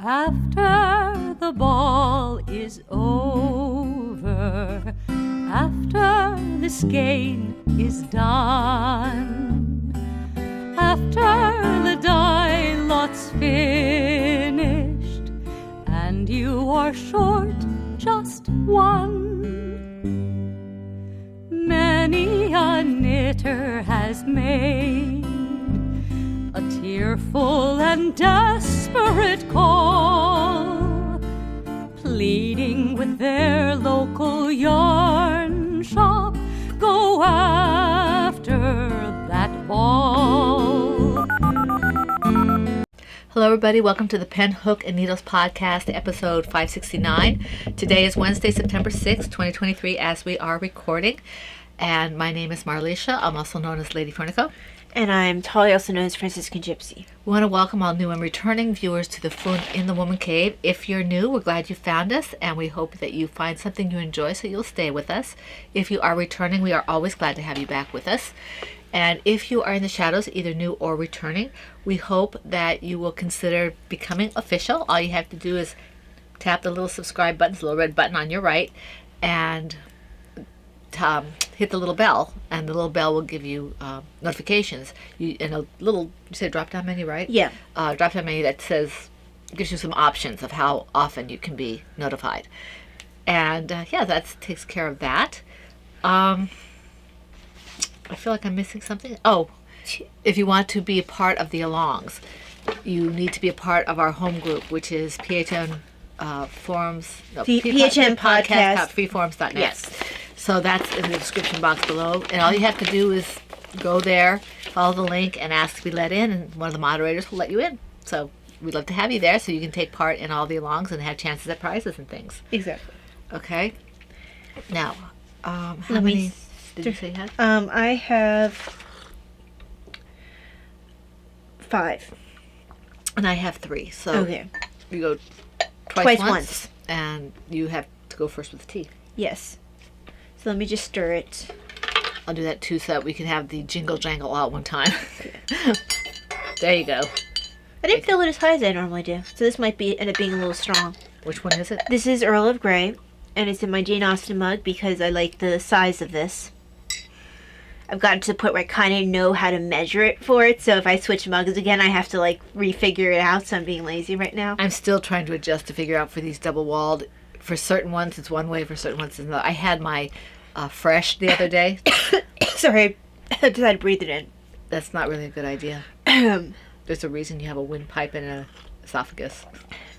After the ball is over, after the skein is done, after the die lot's finished, and you are short just one, many a knitter has made a tearful and desperate call, pleading with their local yarn shop, go after that ball. Hello everybody, welcome to the Pen, Hook, and Needles podcast, episode 569. Today is Wednesday, September 6th, 2023, as we are recording. And my name is Marlisha. I'm also known as Lady Fernico. And I'm Tolly, also known as Franciscan Gypsy. We want to welcome all new and returning viewers to the Foon in the Woman Cave. If you're new, we're glad you found us, and we hope that you find something you enjoy so you'll stay with us. If you are returning, we are always glad to have you back with us. And if you are in the shadows, either new or returning, we hope that you will consider becoming official. All you have to do is tap the little subscribe button, the little red button on your right, and hit the little bell, and the little bell will give you notifications. You say drop down menu, right? Yeah. Drop down menu that gives you some options of how often you can be notified. And that takes care of that. I feel like I'm missing something. Oh, if you want to be a part of the alongs, you need to be a part of our home group, which is PHN forums. PHN podcast. Freeforums.net. Yes. So that's in the description box below. And all you have to do is go there, follow the link, and ask to be let in, and one of the moderators will let you in. So we'd love to have you there so you can take part in all the alongs and have chances at prizes and things. Exactly. Okay. Now, how many did you say you had? I have 5. And I have 3. So okay. You go twice once. And you have to go first with the tea. Yes. So let me just stir it. I'll do that too so that we can have the jingle jangle all at one time. There you go. I didn't fill it as high as I normally do, so this might end up being a little strong. Which one is it? This is Earl of Grey, and it's in my Jane Austen mug because I like the size of this. I've gotten to the point where I kind of know how to measure it for it, so if I switch mugs again, I have to refigure it out, so I'm being lazy right now. I'm still trying to adjust to figure out for these double-walled. For certain ones, it's one way. For certain ones, it's another. I had my fresh the other day. Sorry, I decided to breathe it in. That's not really a good idea. There's a reason you have a windpipe and an esophagus.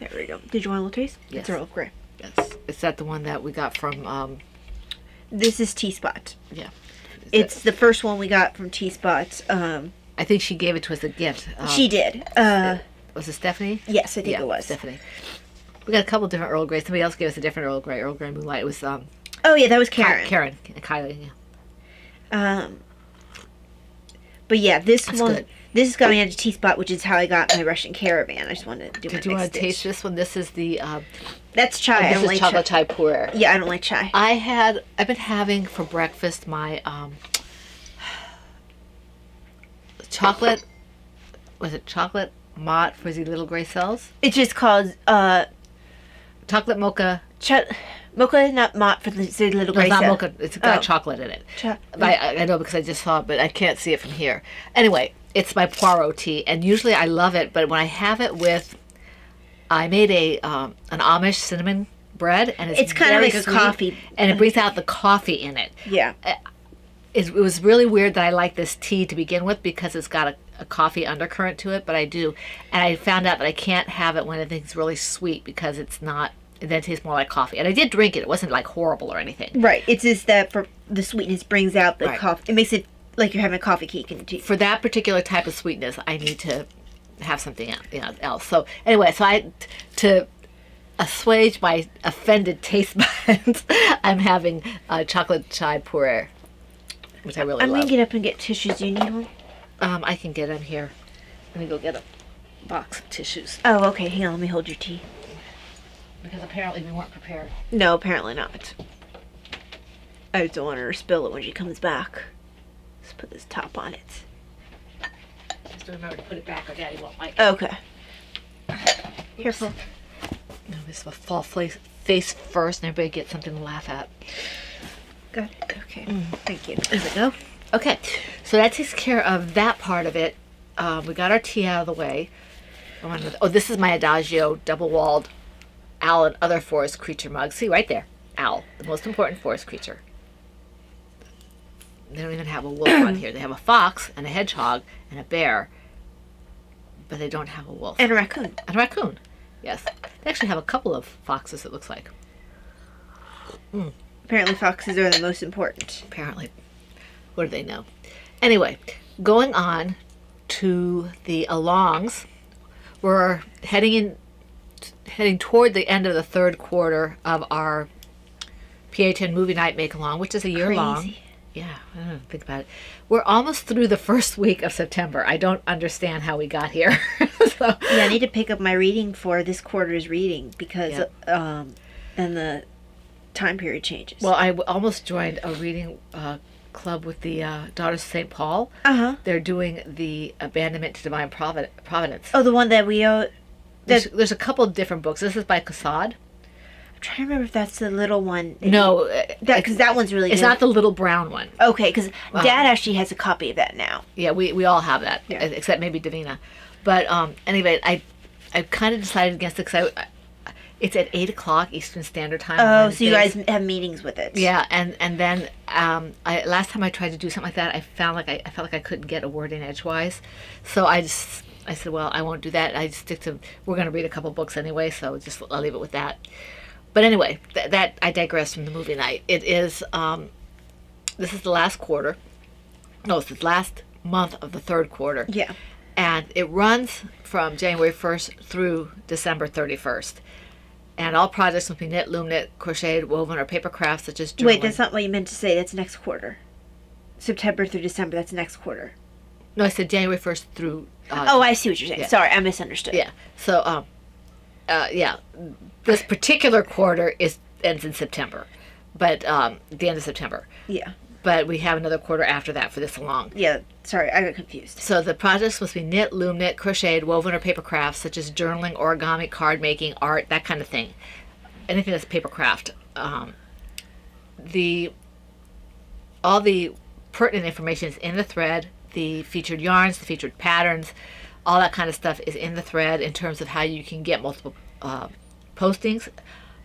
There we go. Did you want a little taste? Yes. It's Earl of Grey. Yes. Is that the one that we got from... This is T-Spot. Yeah. It's the first one we got from T-Spot. I think she gave it to us as a gift. She did. Was it Stephanie? Yes, I think it was. Stephanie. We got a couple different Earl Grey. Somebody else gave us a different Earl Grey Moonlight. It was... oh, yeah, that was Karen. Karen. Kylie, yeah. But yeah, this That's one... good. This is going into T-Spot, which is how I got my Russian Caravan. I just wanted to do Did you want to taste this one? This is the... That's chai. This is chocolate chai puer. Yeah, I don't like chai. I've been having for breakfast my chocolate... Was it chocolate mott for the little gray cells? It's just called... chocolate mocha... Mocha is not mott for the little gray No, it's not cell. mocha. It's got chocolate in it. I know because I just saw it, but I can't see it from here. Anyway, it's my Poirot tea, and usually I love it, but when I have it with... I made an Amish cinnamon bread, and it's kind of like sweet, a coffee. And it brings out the coffee in it. Yeah. It was really weird that I like this tea to begin with because it's got a coffee undercurrent to it, but I do. And I found out that I can't have it when anything's really sweet because it's not... It then tastes more like coffee. And I did drink it. It wasn't horrible or anything. Right. It's just that for the sweetness brings out the Right. coffee. It makes it like you're having a coffee cake in tea. For that particular type of sweetness, I need to have something else. So anyway, to assuage my offended taste buds, I'm having chocolate chai puer, which I really love. I'm going to get up and get tissues. Do you need one? I can get them here. Let me go get a box of tissues. Oh, okay. Hang on. Let me hold your tea. Because apparently we weren't prepared. No, apparently not. I just don't want her to spill it when she comes back. Let's put this top on it. Just remember to put it back or Daddy won't like it. Okay. Careful. This will fall face first, and everybody gets something to laugh at. Good. Okay. Thank you. There we go. Okay, so that takes care of that part of it. We got our tea out of the way. Oh, this is my Adagio double-walled owl and other forest creature mug. See, right there. Owl, the most important forest creature. They don't even have a wolf on here. They have a fox and a hedgehog and a bear, but they don't have a wolf. And a raccoon. And a raccoon, yes. They actually have a couple of foxes, it looks like. Apparently foxes are the most important. Apparently. What do they know? Anyway, going on to the alongs, we're heading toward the end of the third quarter of our PHN movie night make along, which is a year long. Crazy. Yeah, I don't know, think about it. We're almost through the first week of September. I don't understand how we got here. So, Yeah, I need to pick up my reading for this quarter's reading because then the time period changes. well, I almost joined a reading club with the Daughters of St. Paul. Uh-huh. They're doing the Abandonment to Divine Providence. Oh, the one that we There's a couple of different books. This is by Cassad. I'm trying to remember if that's the little one. No, Because that one's really it's good. not the little brown one. Okay, because Dad actually has a copy of that now. Yeah, we all have that, Yeah. except maybe Davina. But anyway, I kind of decided against it because it's at 8 o'clock Eastern Standard Time. on Oh, so you Wednesdays. guys have meetings with it. Yeah, and then last time I tried to do something like that, I felt like I couldn't get a word in edgewise, so I said, well, I won't do that. I just stick to, we're going to read a couple books anyway, so I'll leave it with that. But anyway, that I digress from the movie night. It is this is the last quarter. No, it's the last month of the third quarter. Yeah. And it runs from January 1st through December 31st. And all projects will be knit, loom knit, crocheted, woven, or paper crafts such as journaling. Wait, that's not what you meant to say. That's next quarter. September through December, that's next quarter. No, I said January 1st through... Oh, I see what you're saying. yeah. Sorry, I misunderstood. Yeah. So, yeah. This particular quarter ends in September. But, the end of September. Yeah. But we have another quarter after that for this along. Yeah, sorry, I got confused. So the projects must be knit, loom knit, crocheted, woven, or paper crafts such as journaling, origami, card making, art, that kind of thing. Anything that's paper craft. All the pertinent information is in the thread. The featured yarns, the featured patterns, all that kind of stuff is in the thread in terms of how you can get multiple postings.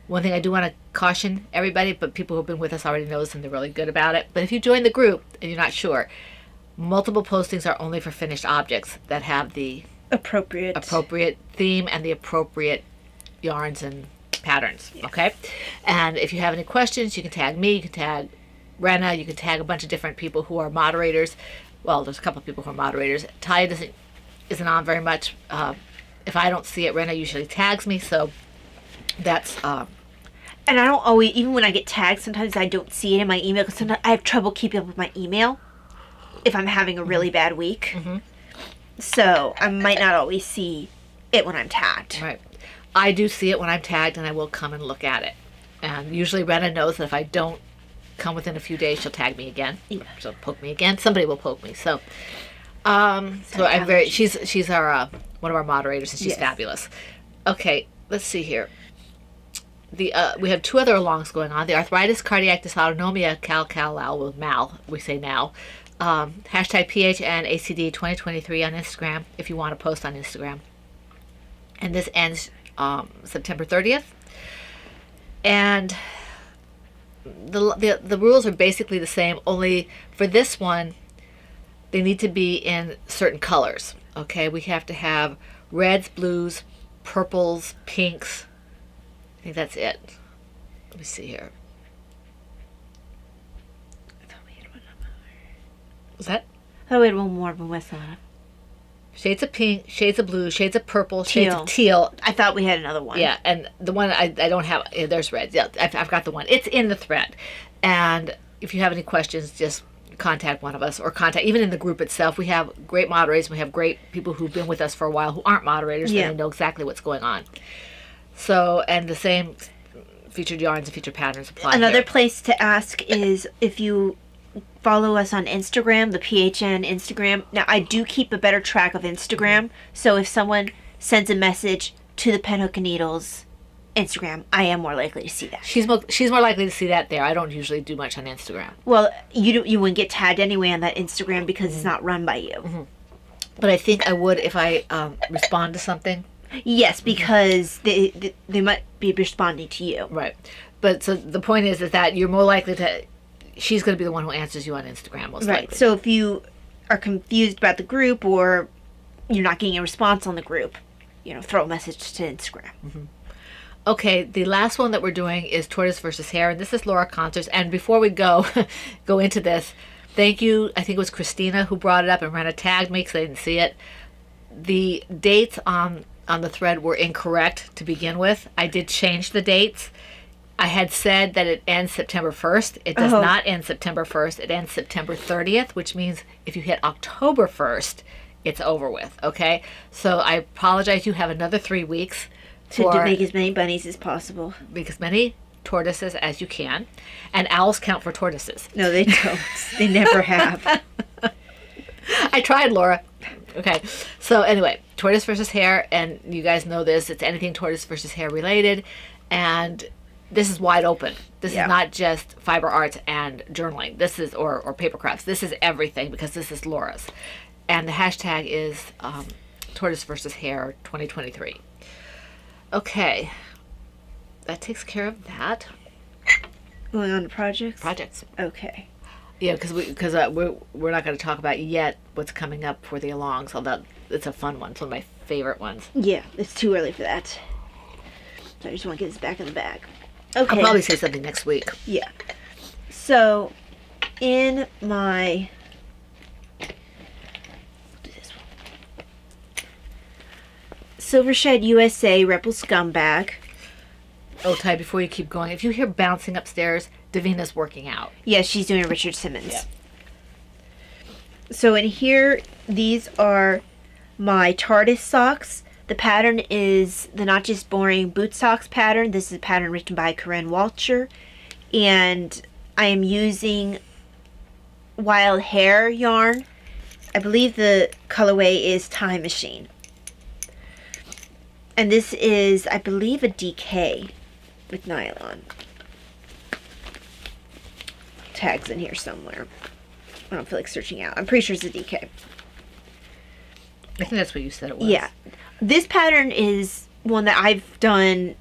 One thing I do want to caution everybody, but people who've been with us already knows and they're really good about it. But if you join the group and you're not sure, multiple postings are only for finished objects that have the Appropriate theme and the appropriate yarns and patterns. Okay? And if you have any questions, you can tag me, you can tag Rena, you can tag a bunch of different people who are moderators. Well, there's a couple of people who are moderators. Talia isn't on very much. If I don't see it, Rena usually tags me, so that's... And I don't always, even when I get tagged, sometimes I don't see it in my email because sometimes I have trouble keeping up with my email if I'm having a really bad week. Mm-hmm. So I might not always see it when I'm tagged. Right. I do see it when I'm tagged, and I will come and look at it. And usually Rena knows that if I don't come within a few days, she'll tag me again. Yeah. She'll poke me again. Somebody will poke me. So, she's our one of our moderators, and she's Yes. fabulous. Okay, let's see here. We have two other alongs going on. The arthritis, cardiac dysautonomia, cal with Mal, we say now. Hashtag PHNACD 2023 on Instagram if you want to post on Instagram. And this ends September 30th. And the rules are basically the same, only for this one, they need to be in certain colors. Okay, we have to have reds, blues, purples, pinks. I think that's it. Let me see here. I thought we had one more. Was that? I thought we had one more, but what's not? Shades of pink, shades of blue, shades of purple, shades of teal. I thought we had another one. Yeah, and the one I don't have, there's red. Yeah, I've got the one. It's in the thread. And if you have any questions, just contact one of us, or even in the group itself. We have great moderators. We have great people who've been with us for a while who aren't moderators, Yeah. and they know exactly what's going on. So, and the same featured yarns and featured patterns apply. Another here. place to ask is if you follow us on Instagram, the PHN Instagram. Now, I do keep a better track of Instagram, so if someone sends a message to the Penhook and Needles Instagram, I am more likely to see that. She's more likely to see that there. I don't usually do much on Instagram. Well, you wouldn't get tagged anyway on that Instagram because it's not run by you. But I think I would if I respond to something. Yes, because they might be responding to you. Right. But so the point is that you're more likely to... She's going to be the one who answers you on Instagram, most likely. So if you are confused about the group or you're not getting a response on the group, throw a message to Instagram. Okay, the last one that we're doing is Tortoise versus Hare, and this is Laura Concerts. And before we go into this, thank you. I think it was Christina who brought it up, and Rena tagged me because I didn't see it. The dates on the thread were incorrect to begin with. I did change the dates. I had said that it ends September 1st. It does not end September 1st. It ends September 30th, which means if you hit October 1st, it's over with, okay? So I apologize. You have another 3 weeks to make as many bunnies as possible. Make as many tortoises as you can. And owls count for tortoises. No, they don't. They never have. I tried, Laura. Okay. So anyway, Tortoise versus Hare, and you guys know this. It's anything Tortoise versus Hare related. And this is wide open. This is not just fiber arts and journaling. This is, or paper crafts. This is everything because this is Laura's. And the hashtag is Tortoise versus Hare 2023. Okay. That takes care of that. Going on to projects? Projects. Okay. Yeah, because we're not going to talk about yet what's coming up for the alongs, although it's a fun one. It's one of my favorite ones. Yeah, it's too early for that. So I just want to get this back in the bag. Okay. I'll probably say something next week. Yeah. So, in my... Silver Shed USA Rebel Scumbag. Oh, Ty, before you keep going, if you hear bouncing upstairs, Davina's working out. Yeah, she's doing Richard Simmons. Yeah. So in here, these are my TARDIS socks. The pattern is the Not Just Boring Boot Socks pattern. This is a pattern written by Corinne Walcher. And I am using Wild Hair yarn. I believe the colorway is Time Machine. And this is, I believe, a DK with nylon. Tags in here somewhere. I don't feel like searching out. I'm pretty sure it's a DK. I think that's what you said it was. Yeah. This pattern is one that I've done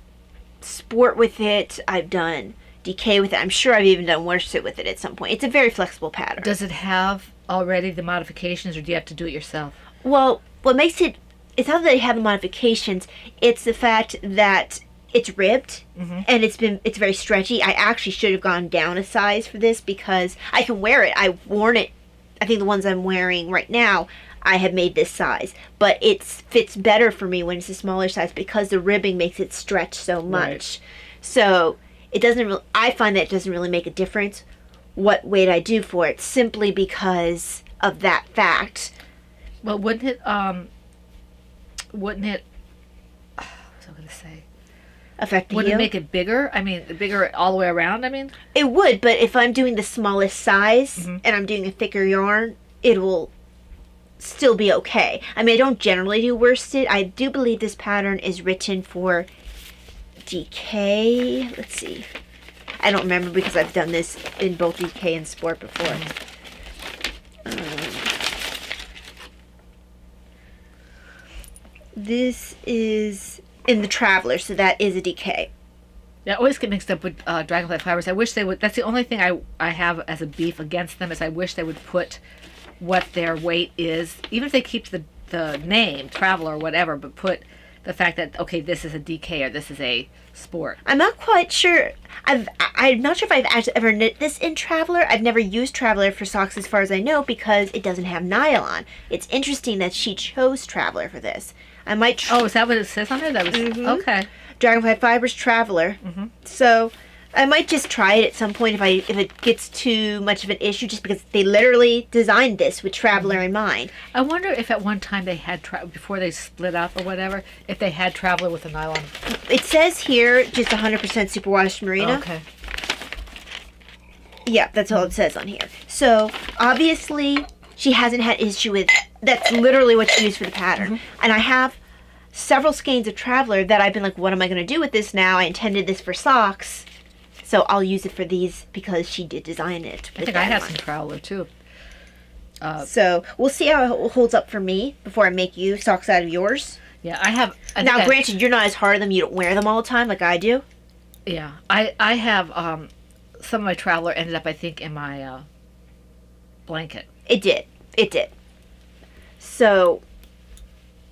sport with it. I've done DK with it. I'm sure I've even done worsted with it at some point. It's a very flexible pattern. Does it have already the modifications, or do you have to do it yourself? Well, what makes it... It's not that they have the modifications. It's the fact that it's ribbed and it's very stretchy. I actually should have gone down a size for this because I can wear it. I've worn it. I think the ones I'm wearing right now, I have made this size, but it fits better for me when it's a smaller size because the ribbing makes it stretch so much. Right. So it doesn't. I find that it doesn't really make a difference what weight I do for it, simply because of that fact. Well, wouldn't it? What was I going to say? Affect Would you? it make it bigger? I mean, bigger all the way around, I mean? It would, but if I'm doing the smallest size and I'm doing a thicker yarn, it will still be okay. I mean, I don't generally do worsted. I do believe this pattern is written for DK. Let's see. I don't remember because I've done this in both DK and Sport before. This is in the Traveler, so that is a DK. I always get mixed up with Dragonfly Fibers. I wish they would. That's the only thing I have as a beef against them is I wish they would put what their weight is, even if they keep the name Traveler or whatever, but put the fact that okay, this is a DK or this is a Sport. I'm not quite sure. I'm not sure if I've actually ever knit this in Traveler. I've never used Traveler for socks as far as I know because it doesn't have nylon. It's interesting that she chose Traveler for this. I might. Oh, is that what it says on it? That was okay. Dragonfly Fibers Traveler. So I might just try it at some point if it gets too much of an issue, just because they literally designed this with Traveler in mind. I wonder if at one time they had before they split up or whatever, if they had Traveler with a nylon. It says here just 100% superwash merino. Okay. Yeah, that's all it says on here. So obviously she hasn't had issue with. That's literally what she used for the pattern, and I have several skeins of Traveler that I've been like, what am I going to do with this now? I intended this for socks, so I'll use it for these because she did design it. I think I have some Traveler too. So we'll see how it holds up for me before I make you socks out of yours. Yeah, I have. Now, granted, you're not as hard on them. You don't wear them all the time like I do. Yeah, I have some of my Traveler ended up, I think, in my blanket. It did. So,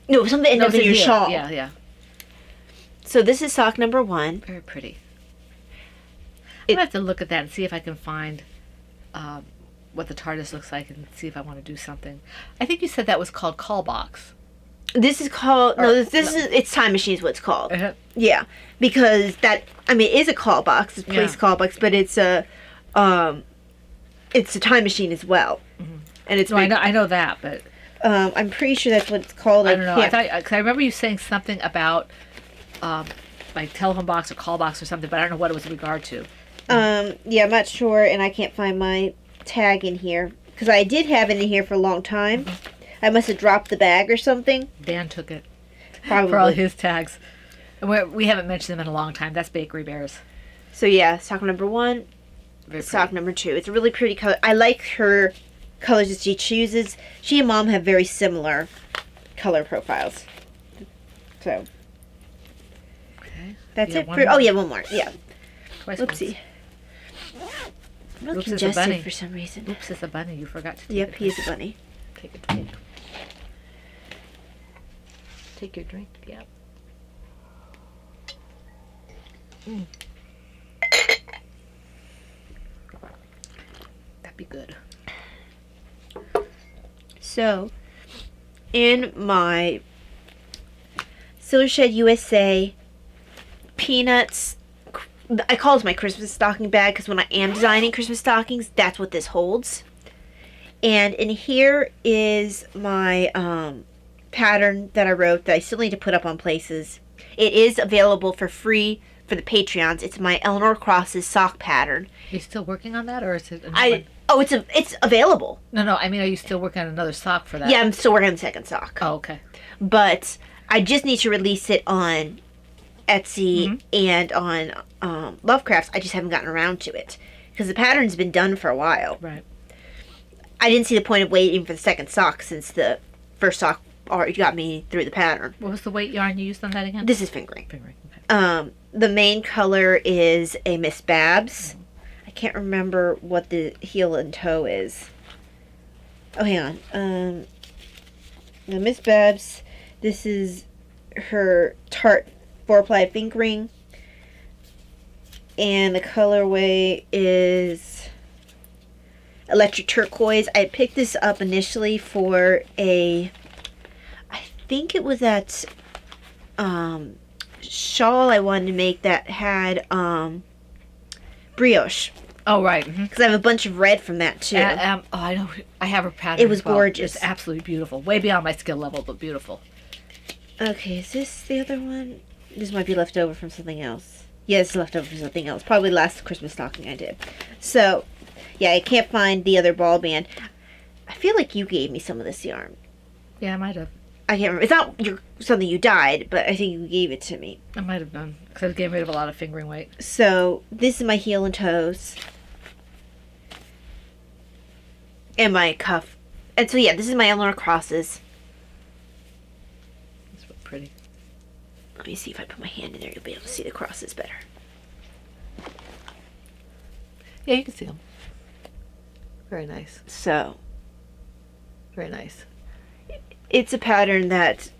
no, something ended up in your shawl. Yeah, yeah. So this is sock number 1. Very pretty. I'm gonna have to look at that and see if I can find what the TARDIS looks like and see if I want to do something. I think you said that was called Call Box. This is called it's Time Machine is what it's called. Uh-huh. Yeah, because it is a call box, it's a police call box, but it's a time machine as well. Mm-hmm. And it's I know that, but I'm pretty sure that's what it's called. I don't know. I remember you saying something about like telephone box or call box or something, but I don't know what it was in regard to. Yeah, I'm not sure, and I can't find my tag in here because I did have it in here for a long time. Mm-hmm. I must have dropped the bag or something. Dan took it. Probably. For all his tags. And we haven't mentioned them in a long time. That's Bakery Bears. So yeah, sock number 1, sock number 2. It's a really pretty color. I like her colors that she chooses. She and Mom have very similar color profiles. So. Okay. That's it. Oh yeah, one more. Yeah. Twice. Oopsie. I'm really Oops, it's a bunny. congested for some reason. Oops, it's a bunny. You forgot to take Yep, he is a bunny. Take a drink. Take your drink. Yep. Mm. That'd be good. So, in my Silver Shed USA Peanuts, I call this my Christmas stocking bag because when I am designing Christmas stockings, that's what this holds. And in here is my pattern that I wrote that I still need to put up on places. It is available for free for the Patreons. It's my Eleanor Cross's sock pattern. Are you still working on that, or is it? It's available. No. I mean, are you still working on another sock for that? Yeah, I'm still working on the second sock. Oh, okay. But I just need to release it on Etsy and on Lovecrafts. I just haven't gotten around to it because the pattern's been done for a while. Right. I didn't see the point of waiting for the second sock since the first sock already got me through the pattern. What was the weight yarn you used on that again? This is fingering. Fingering. Okay. The main color is a Miss Babs. I can't remember what the heel and toe is. Oh, hang on. The Miss Babs. This is her Tarte 4-ply fingering. And the colorway is Electric Turquoise. I picked this up initially for I think it was that shawl I wanted to make that had brioche. Oh, right. Because I have a bunch of red from that too. I know. I have her pattern. It was gorgeous. It's absolutely beautiful. Way beyond my skill level, but beautiful. Okay, is this the other one? This might be left over from something else. Yeah, it's left over from something else. Probably last Christmas stocking I did. So, yeah, I can't find the other ball band. I feel like you gave me some of this yarn. Yeah, I might have. I can't remember. It's not something you dyed, but I think you gave it to me. I might have done. Because I was getting rid of a lot of fingering weight. So, this is my heel and toes. And my cuff. And so, yeah, this is my Eleanor Crosses. That's pretty. Let me see if I put my hand in there. You'll be able to see the crosses better. Yeah, you can see them. Very nice. So. Very nice. It's a pattern that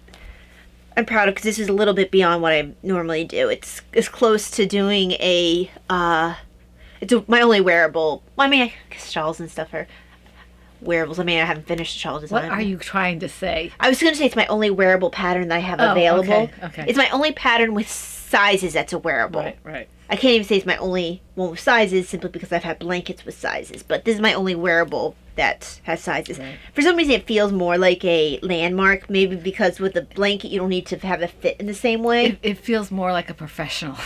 I'm proud of because this is a little bit beyond what I normally do. It's close to doing my only wearable. Well, I mean, I guess shawls and stuff are wearables. I mean, I haven't finished the shawl design. What are you trying to say? I was going to say it's my only wearable pattern that I have available. Okay. It's my only pattern with sizes that's a wearable. Right. I can't even say it's my only one with sizes simply because I've had blankets with sizes. But this is my only wearable that has sizes. Right. For some reason, it feels more like a landmark. Maybe because with a blanket, you don't need to have it fit in the same way. It feels more like a professional.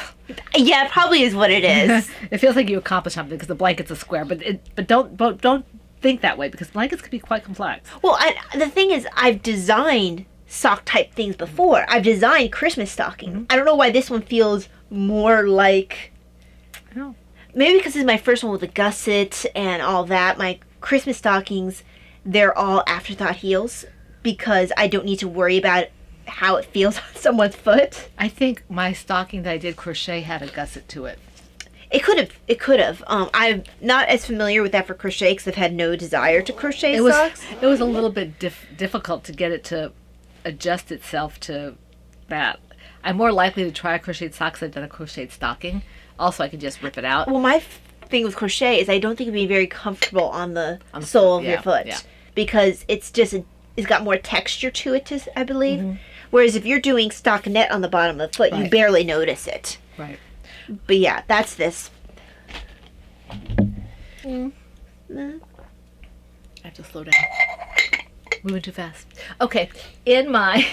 Yeah, it probably is what it is. It feels like you accomplished something because the blanket's a square. But don't think that way because blankets can be quite complex. Well, the thing is, I've designed sock type things before. I've designed Christmas stockings. I don't know why this one feels more like... Oh. Maybe because it's my first one with the gusset and all that. My Christmas stockings, they're all afterthought heels because I don't need to worry about how it feels on someone's foot. I think my stocking that I did crochet had a gusset to it. It could have. It could have. I'm not as familiar with that for crochet because I've had no desire to crochet socks. It was a little bit difficult to get it to adjust itself to that. I'm more likely to try a crocheted sock than a crocheted stocking. Also, I can just rip it out. Well, my thing with crochet is I don't think it'd be very comfortable on the sole of your foot because it's got more texture to it, I believe. Whereas if you're doing stockinette on the bottom of the foot, you barely notice it. Right. But yeah, that's this. I have to slow down. Moving too fast. Okay, in my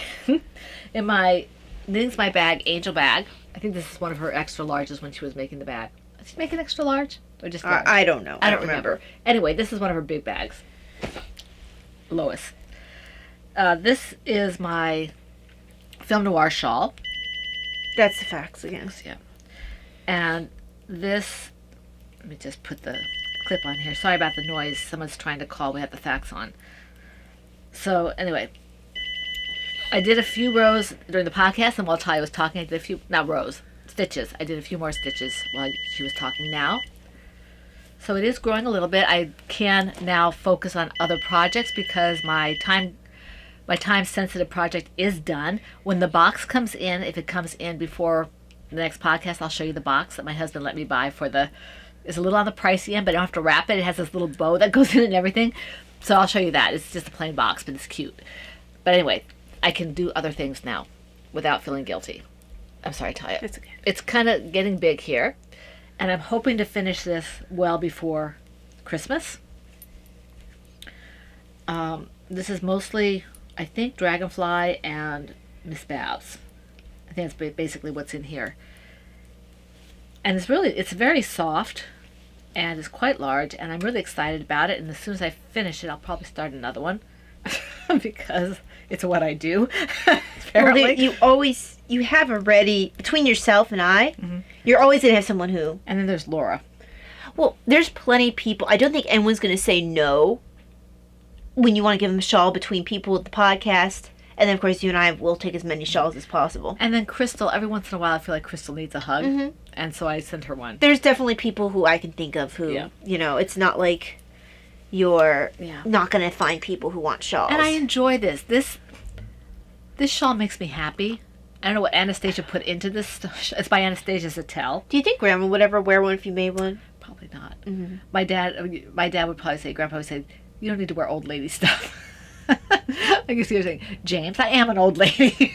Knitting's My Bag Angel bag. I think this is one of her extra larges when she was making the bag. Did she make an extra large or just large? I don't know. I don't remember. Anyway, this is one of her big bags. Lois. This is my Film Noir shawl. That's the facts again. Yeah. And this, let me just put the clip on here. Sorry about the noise. Someone's trying to call. We have the fax on. So anyway, I did a few rows during the podcast, and while Talia was talking, I did a few, not rows, stitches. I did a few more stitches while she was talking now. So it is growing a little bit. I can now focus on other projects because my time-sensitive project is done. When the box comes in, if it comes in before the next podcast, I'll show you the box that my husband let me buy for the... It's a little on the pricey end, but I don't have to wrap it. It has this little bow that goes in and everything. So I'll show you that. It's just a plain box, but it's cute. But anyway, I can do other things now without feeling guilty. I'm sorry, Talia. It's okay. It's kind of getting big here, and I'm hoping to finish this well before Christmas. This is mostly, I think, Dragonfly and Miss Babs. I think that's basically what's in here. And it's very soft, and it's quite large, and I'm really excited about it. And as soon as I finish it, I'll probably start another one because it's what I do. Apparently. Well, you have a ready, between yourself and I, you're always going to have someone who... And then there's Laura. Well, there's plenty of people. I don't think anyone's going to say no when you want to give them a shawl between people with the podcast. And then, of course, you and I will take as many shawls as possible. And then Crystal, every once in a while, I feel like Crystal needs a hug. And so I sent her one. There's definitely people who I can think of who, it's not like you're not going to find people who want shawls. And I enjoy this. This shawl makes me happy. I don't know what Anastasia put into this. It's by Anastasia Zattel. Do you think Grandma would ever wear one if you made one? Probably not. My dad would probably say, Grandpa would say, you don't need to wear old lady stuff. I guess you're saying, James, I am an old lady.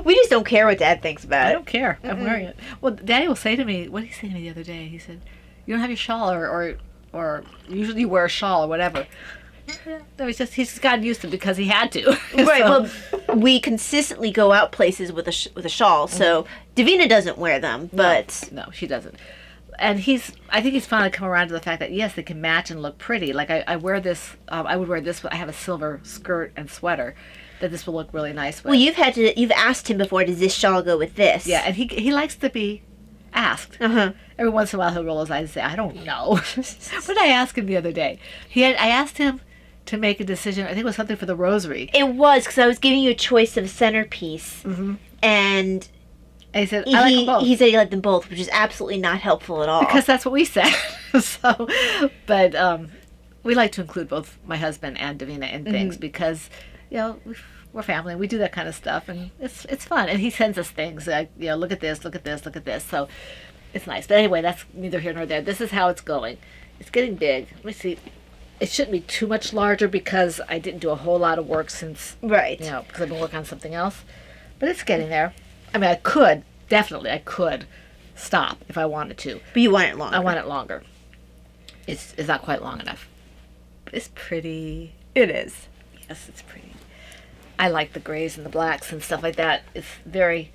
We just don't care what Dad thinks about it. I don't care. I'm wearing it. Well, Daddy will say to me, what did he say to me the other day? He said, you don't have your shawl or usually you wear a shawl or whatever. No, he's just gotten used to it because he had to. Right. Well, we consistently go out places with a shawl. So Davina doesn't wear them, but no, she doesn't. And I think he's finally come around to the fact that yes, they can match and look pretty. Like I wear this. I would wear this. But I have a silver skirt and sweater that this will look really nice with. Well, you've asked him before. Does this shawl go with this? Yeah, and he likes to be asked. Every once in a while, he'll roll his eyes and say, "I don't know." What did I ask him the other day? I asked him to make a decision. I think it was something for the rosary. It was because I was giving you a choice of a centerpiece, and he said, I like them both. He said he liked them both, which is absolutely not helpful at all. Because that's what we said. But we like to include both my husband and Davina in things because, we're family. We do that kind of stuff, and it's fun. And he sends us things like, look at this, look at this, look at this. So it's nice. But anyway, that's neither here nor there. This is how it's going. It's getting big. Let me see. It shouldn't be too much larger because I didn't do a whole lot of work since, right? Because I've been working on something else. But it's getting there. I mean, I could stop if I wanted to. But you want it longer. I want it longer. It's not quite long enough. But it's pretty. It is. Yes, it's pretty. I like the grays and the blacks and stuff like that. It's very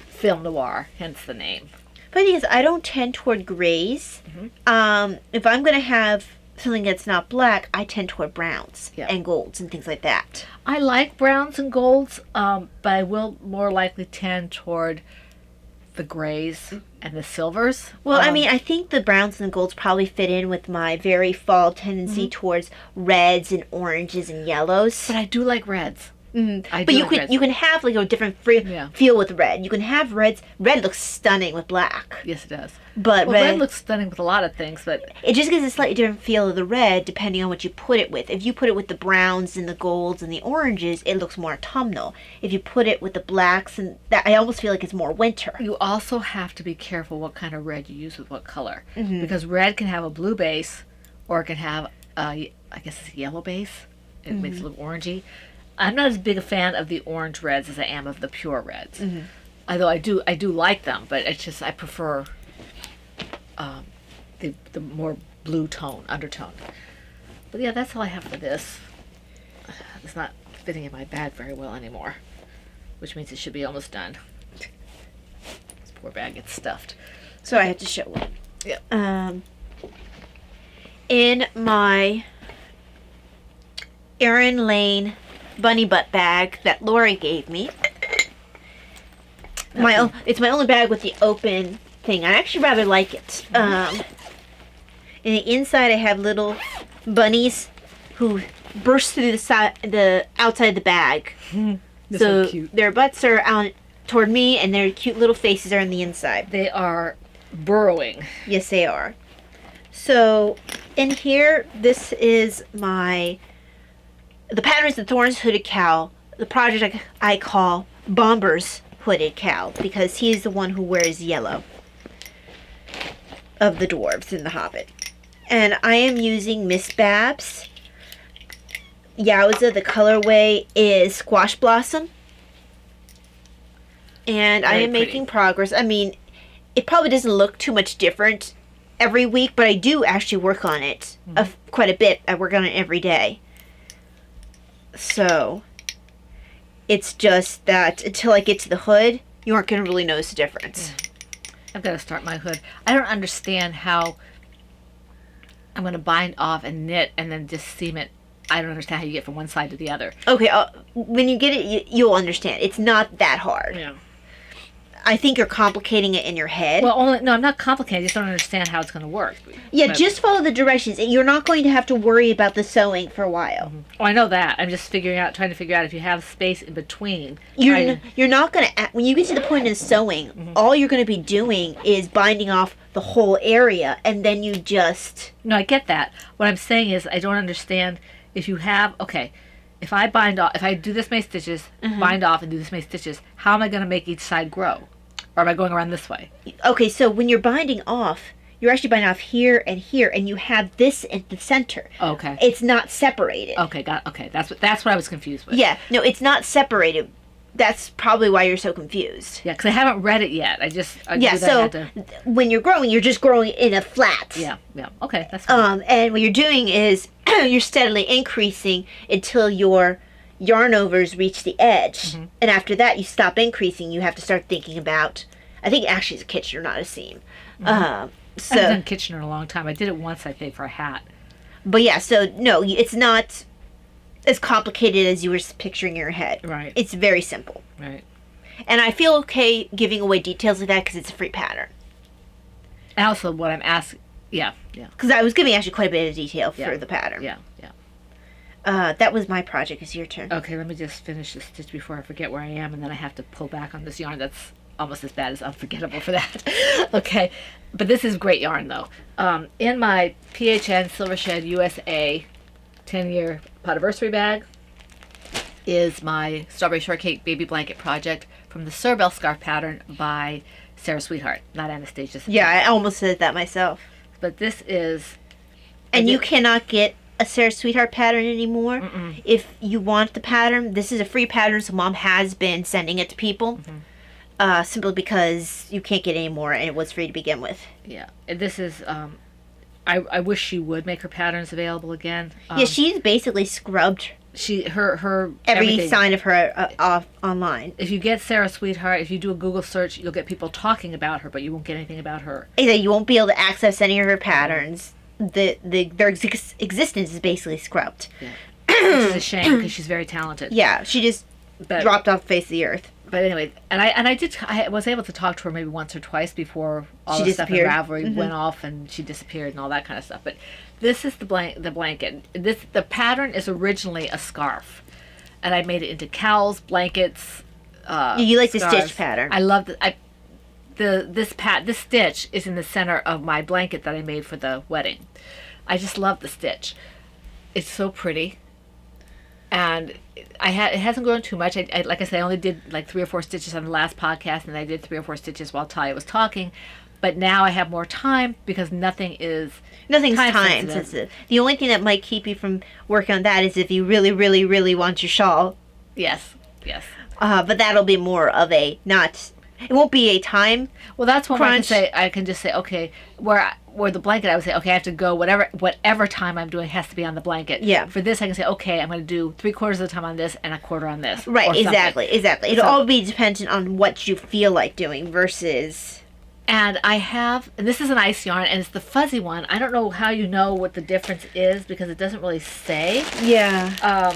film noir, hence the name. But the thing is, I don't tend toward grays. If I'm going to have something that's not black, I tend toward browns Yeah. and golds and things like that. I like browns and golds, but I will more likely tend toward the grays and the silvers. Well, I mean, I think the browns and the golds probably fit in with my very fall tendency towards reds and oranges and yellows. but I do like reds. I But do you like can reds. you can have like a different Yeah. feel with red. You can have reds. Red looks stunning with black, Yes, it does. but Well, red looks stunning with a lot of things, but it just gives a slightly different feel of the red depending on what you put it with. If you put it with the browns and the golds and the oranges, it looks more autumnal. If you put it with the blacks and that, I almost feel like it's more winter. you also have to be careful what kind of red you use with what color. Because red can have a blue base, or it can have, I guess it's a yellow base. It makes it look orangey. I'm not as big a fan of the orange reds as I am of the pure reds. Although I do like them, but it's just I prefer the more blue tone, undertone. But yeah, that's all I have for this. It's not fitting in my bag very well anymore, which means it should be almost done. This poor bag gets stuffed. So I have to show it. Yeah. In my Erin Lane bunny butt bag that Lori gave me. It's my only bag with the open thing. I actually rather like it. In the inside, I have little bunnies who burst through the outside of the bag. They're So so cute. their butts are out toward me, and their cute little faces are on the inside. They are burrowing. Yes, they are. So in here, this is the Patterns and Thorns hooded cow. The project I call Bomber's hooded cow because he's the one who wears yellow of the dwarves in The Hobbit. And I am using Miss Babs. Yowza, the colorway is Squash Blossom. And I Very am pretty. making progress. I mean, it probably doesn't look too much different every week, but I do actually work on it quite a bit. I work on it every day. So, it's just that until I get to the hood, you aren't going to really notice the difference. I've got to start my hood. I don't understand how I'm going to bind off and knit and then just seam it. I don't understand how you get from one side to the other. Okay, when you get it, you'll understand. It's not that hard. Yeah. I think you're complicating it in your head. Well, I'm not complicated. I just don't understand how it's going to work. yeah, But- just follow the directions, and you're not going to have to worry about the sewing for a while. Oh, I know that. I'm just trying to figure out if you have space in between. You're not going to, when you get to the point of sewing, all you're going to be doing is binding off the whole area, and then you just... No, I get that. What I'm saying is I don't understand if you have, if I bind off, if I do this many stitches, bind off and do this many stitches, how am I going to make each side grow? Or am I going around this way? Okay, so when you're binding off, you're actually binding off here, and you have this at the center. Okay. It's not separated. Okay, that's what I was confused with. Yeah, no, it's not separated. That's probably why you're so confused. Yeah, because I haven't read it yet. I knew Yeah, that I so had to, when you're growing, you're just growing in a flat. yeah. Okay, that's fine. And what you're doing is you're steadily increasing until your yarn overs reach the edge. And after that, you stop increasing. You have to start thinking about, I think actually it's a Kitchener, not a seam. I haven't So, done Kitchener in a long time. I did it once, I think, for a hat. but yeah, so no, it's not as complicated as you were picturing in your head. Right. It's very simple. Right. And I feel okay giving away details like that because it's a free pattern. And also what I'm asking, yeah. Because I was giving actually quite a bit of detail for Yeah. the pattern. Yeah. That was my project. It's your turn. Okay, let me just finish this stitch before I forget where I am, and then I have to pull back on this yarn that's almost as bad as unforgettable for that. Okay, but this is great yarn though. In my PHN Silver Shed USA 10-year Podiversary bag is my Strawberry Shortcake Baby Blanket project from the Cerbell Scarf pattern by Sarah Sweetheart, not Anastasia. Yeah, I almost said that myself. But this is... And you cannot get a Sarah Sweetheart pattern anymore. Mm-mm. If you want the pattern, this is a free pattern, so Mom has been sending it to people. Simply because you can't get any more, and it was free to begin with. Yeah, and this is... I wish she would make her patterns available again. Yeah, she's basically scrubbed Her every everything. sign of her off online. If you get Sarah Sweetheart, if you do a Google search, you'll get people talking about her, but you won't get anything about her. Either you won't be able to access any of her patterns. their existence is basically scrubbed. Yeah. Which is a shame because she's very talented. Yeah, she just dropped off the face of the earth. But anyway, I was able to talk to her maybe once or twice before all the stuff in Ravelry went off and she disappeared and all that kind of stuff. But this is the blanket. The pattern is originally a scarf, and I made it into cowls, blankets. You like scarves. the stitch pattern? I love this stitch is in the center of my blanket that I made for the wedding. I just love the stitch. It's so pretty. And it hasn't grown too much. I like I said, I only did like 3 or 4 stitches on the last podcast, and I did 3 or 4 stitches while Talia was talking. But now I have more time because nothing's time sensitive. The only thing that might keep you from working on that is if you really, really, really want your shawl. Yes. But that'll be more of it won't be a time. Well, that's when crunch. I can just say, okay, where the blanket, I would say, okay, I have to go whatever time I'm doing has to be on the blanket. Yeah. For this, I can say, okay, I'm going to do 3/4 of the time on this and 1/4 on this. Right. Exactly. It'll all be dependent on what you feel like doing versus. And this is an ice yarn, and it's the fuzzy one. I don't know how you know what the difference is because it doesn't really say. Yeah.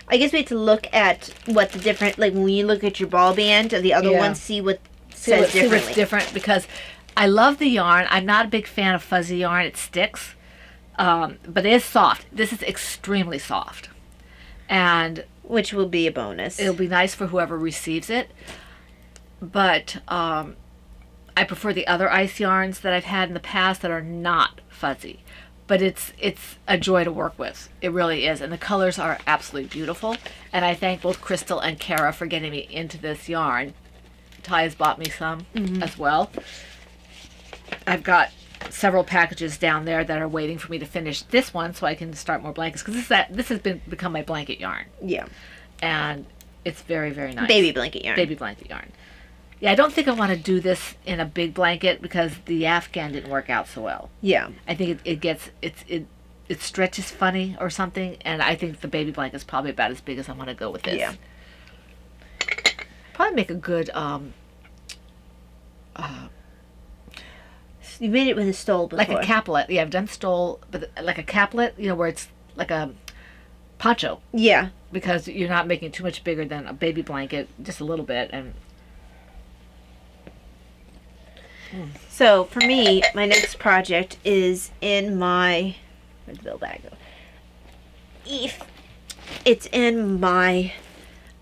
I guess we have to look at what the different, like when you look at your ball band of the other one, see what says differently. See what's different, because I love the yarn. I'm not a big fan of fuzzy yarn. It sticks. But it is soft. This is extremely soft. And which will be a bonus. It'll be nice for whoever receives it. But I prefer the other ice yarns that I've had in the past that are not fuzzy. But it's a joy to work with. It really is. And the colors are absolutely beautiful. And I thank both Crystal and Kara for getting me into this yarn. Ty has bought me some as well. I've got several packages down there that are waiting for me to finish this one so I can start more blankets. Because this has become my blanket yarn. Yeah. And it's very, very nice. Baby blanket yarn. Baby blanket yarn. Yeah, I don't think I want to do this in a big blanket because the Afghan didn't work out so well. Yeah. I think it stretches funny or something, and I think the baby blanket is probably about as big as I want to go with this. Yeah. Probably make a good You made it with a stole before. like a caplet. Yeah, I've done stole, but like a caplet, where it's like a poncho. Yeah. Because you're not making it too much bigger than a baby blanket, just a little bit, and. So for me, my next project is in my where'd the bill bag go? It's in my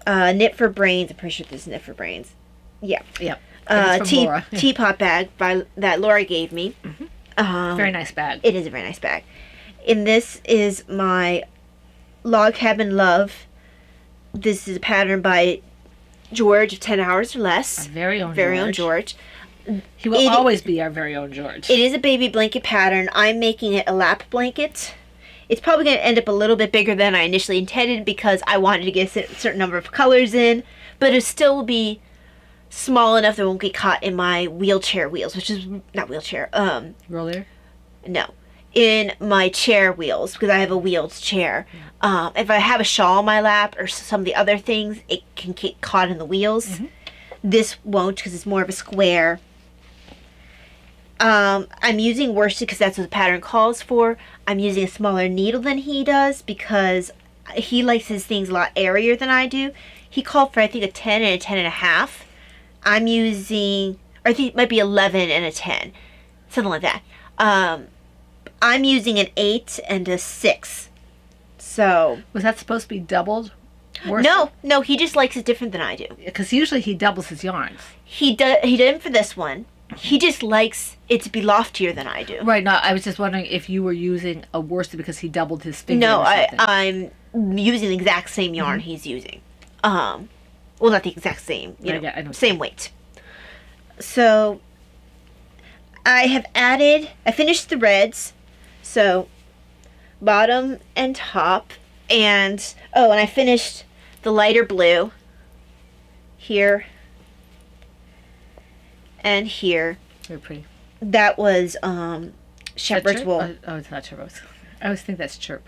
Knit for Brains. I'm pretty sure this is Knit for Brains. Yeah. Yep. Teapot bag that Laura gave me. Very nice bag. It is a very nice bag. And this is my Log Cabin Love. This is a pattern by George of 10 Hours or Less. Our very own George. He will always be our very own George. It is a baby blanket pattern. I'm making it a lap blanket. It's probably going to end up a little bit bigger than I initially intended because I wanted to get a certain number of colors in, but it'll still be small enough that it won't get caught in my wheelchair wheels, which is not wheelchair. Roller? No, in my chair wheels because I have a wheeled chair. If I have a shawl on my lap or some of the other things, it can get caught in the wheels. This won't because it's more of a square. I'm using worsted because that's what the pattern calls for. I'm using a smaller needle than he does because he likes his things a lot airier than I do. He called for, I think, a 10 and a 10.5. I'm using, or I think it might be 11 and a 10. Something like that. I'm using an 8 and a 6. So. Was that supposed to be doubled? Worsted? No, he just likes it different than I do. Because usually he doubles his yarns. He didn't for this one. He just likes it to be loftier than I do. Right. No, I was just wondering if you were using a worsted because he doubled his finger. No, I'm using the exact same yarn he's using. Well, not the exact same. I know same weight. So I finished the reds. So bottom and top, and I finished the lighter blue here. And here. Very pretty. That was shepherd's wool. Oh, it's not chirp. I always think that's chirp.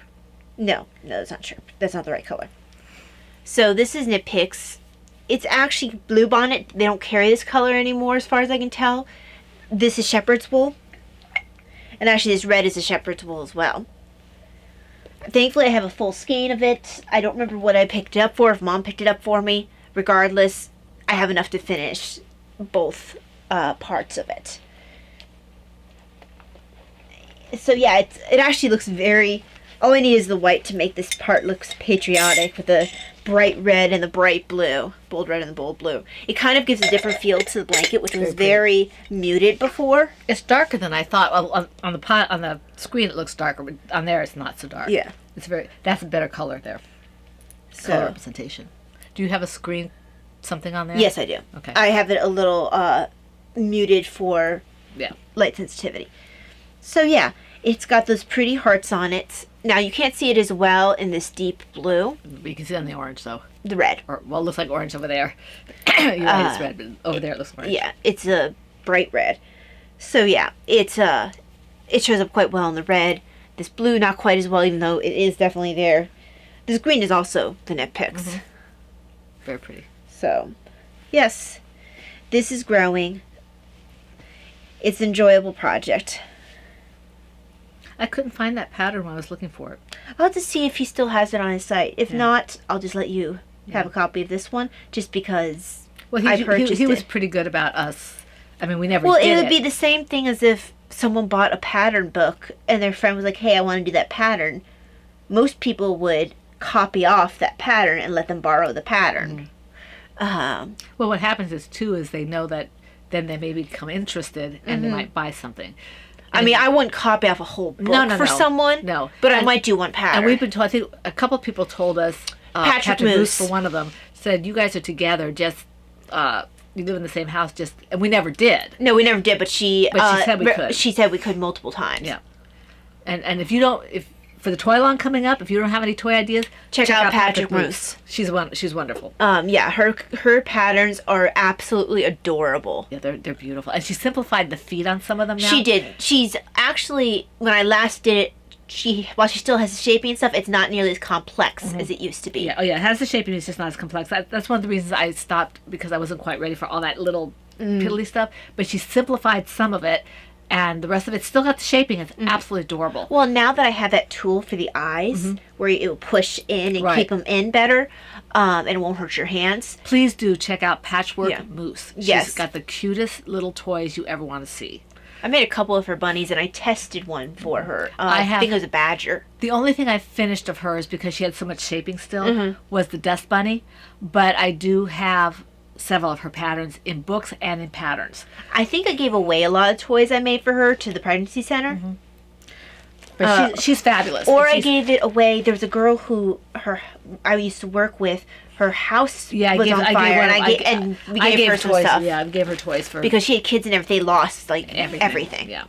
No, it's not chirp. That's not the right color. So this is Knit Picks. It's actually Blue Bonnet. They don't carry this color anymore as far as I can tell. This is shepherd's wool. And actually this red is a shepherd's wool as well. Thankfully I have a full skein of it. I don't remember what I picked it up for, if Mom picked it up for me. Regardless, I have enough to finish both parts of it. So yeah, it actually looks very... All I need is the white to make this part look patriotic with the bright red and the bright blue. Bold red and the bold blue. It kind of gives a different feel to the blanket, which was very muted before. It's darker than I thought. On the screen it looks darker, but on there it's not so dark. Yeah. That's a better color there. So, Color representation. Do you have a screen something on there? yes, I do. Okay. I have it a little muted for Yeah. light sensitivity. So yeah, it's got those pretty hearts on it. Now you can't see it as well in this deep blue. But you can see it on the orange though. The red. Or well, it looks like orange over there. You're right, it's red, but over there it looks orange. Yeah, it's a bright red. So yeah, it shows up quite well in the red. This blue not quite as well, even though it is definitely there. This green is also the Knit Picks. Mm-hmm. Very pretty. So, yes, this is growing. It's an enjoyable project. I couldn't find that pattern when I was looking for it. I'll have to see if he still has it on his site. If Yeah. not, I'll just let you have a copy of this one, just because Well, I purchased he was it. pretty good about us. I mean, we never Well, did it would be the same thing as if someone bought a pattern book and their friend was like, hey, I want to do that pattern. Most people would copy off that pattern and let them borrow the pattern. Well, what happens is they know that then they may become interested and they might buy something. I mean, I wouldn't copy off a whole book for someone. No. But I And- might do one pattern. And we've been told, I think a couple of people told us, Patrick Moose Moose. for one of them, said, you guys are together, just, you live in the same house, just, and we never did. No, we never did, but she said we could. She said we could multiple times. Yeah. And if you don't, for the toy line coming up, if you don't have any toy ideas, Check out Patrick Moose. She's wonderful. Yeah, her patterns are absolutely adorable. Yeah, they're beautiful. And she simplified the feet on some of them now. She did. She's actually, when I last did it, while she still has the shaping and stuff, it's not nearly as complex as it used to be. Yeah, oh yeah, it has the shaping, it's just not as complex. That's one of the reasons I stopped, because I wasn't quite ready for all that little piddly stuff. But she simplified some of it, and the rest of it still got the shaping. It's absolutely adorable. Well, now that I have that tool for the eyes, where it will push in and Right. keep them in better, and it won't hurt your hands. Please do check out Patchwork Yeah. Moose. Yes. She's got the cutest little toys you ever want to see. I made a couple of her bunnies, and I tested one for her. I I think it was a badger. The only thing I finished of hers, because she had so much shaping still, was the Dust Bunny. But I do have several of her patterns in books and in patterns. I think I gave away a lot of toys I made for her to the pregnancy center. But she's fabulous. Or And I she's- gave it away. There was a girl who I used to work with. Her house Yeah, was on fire, and we gave her some toys. stuff Yeah, I gave her toys for because she had kids and everything. They lost like everything. everything. Yeah,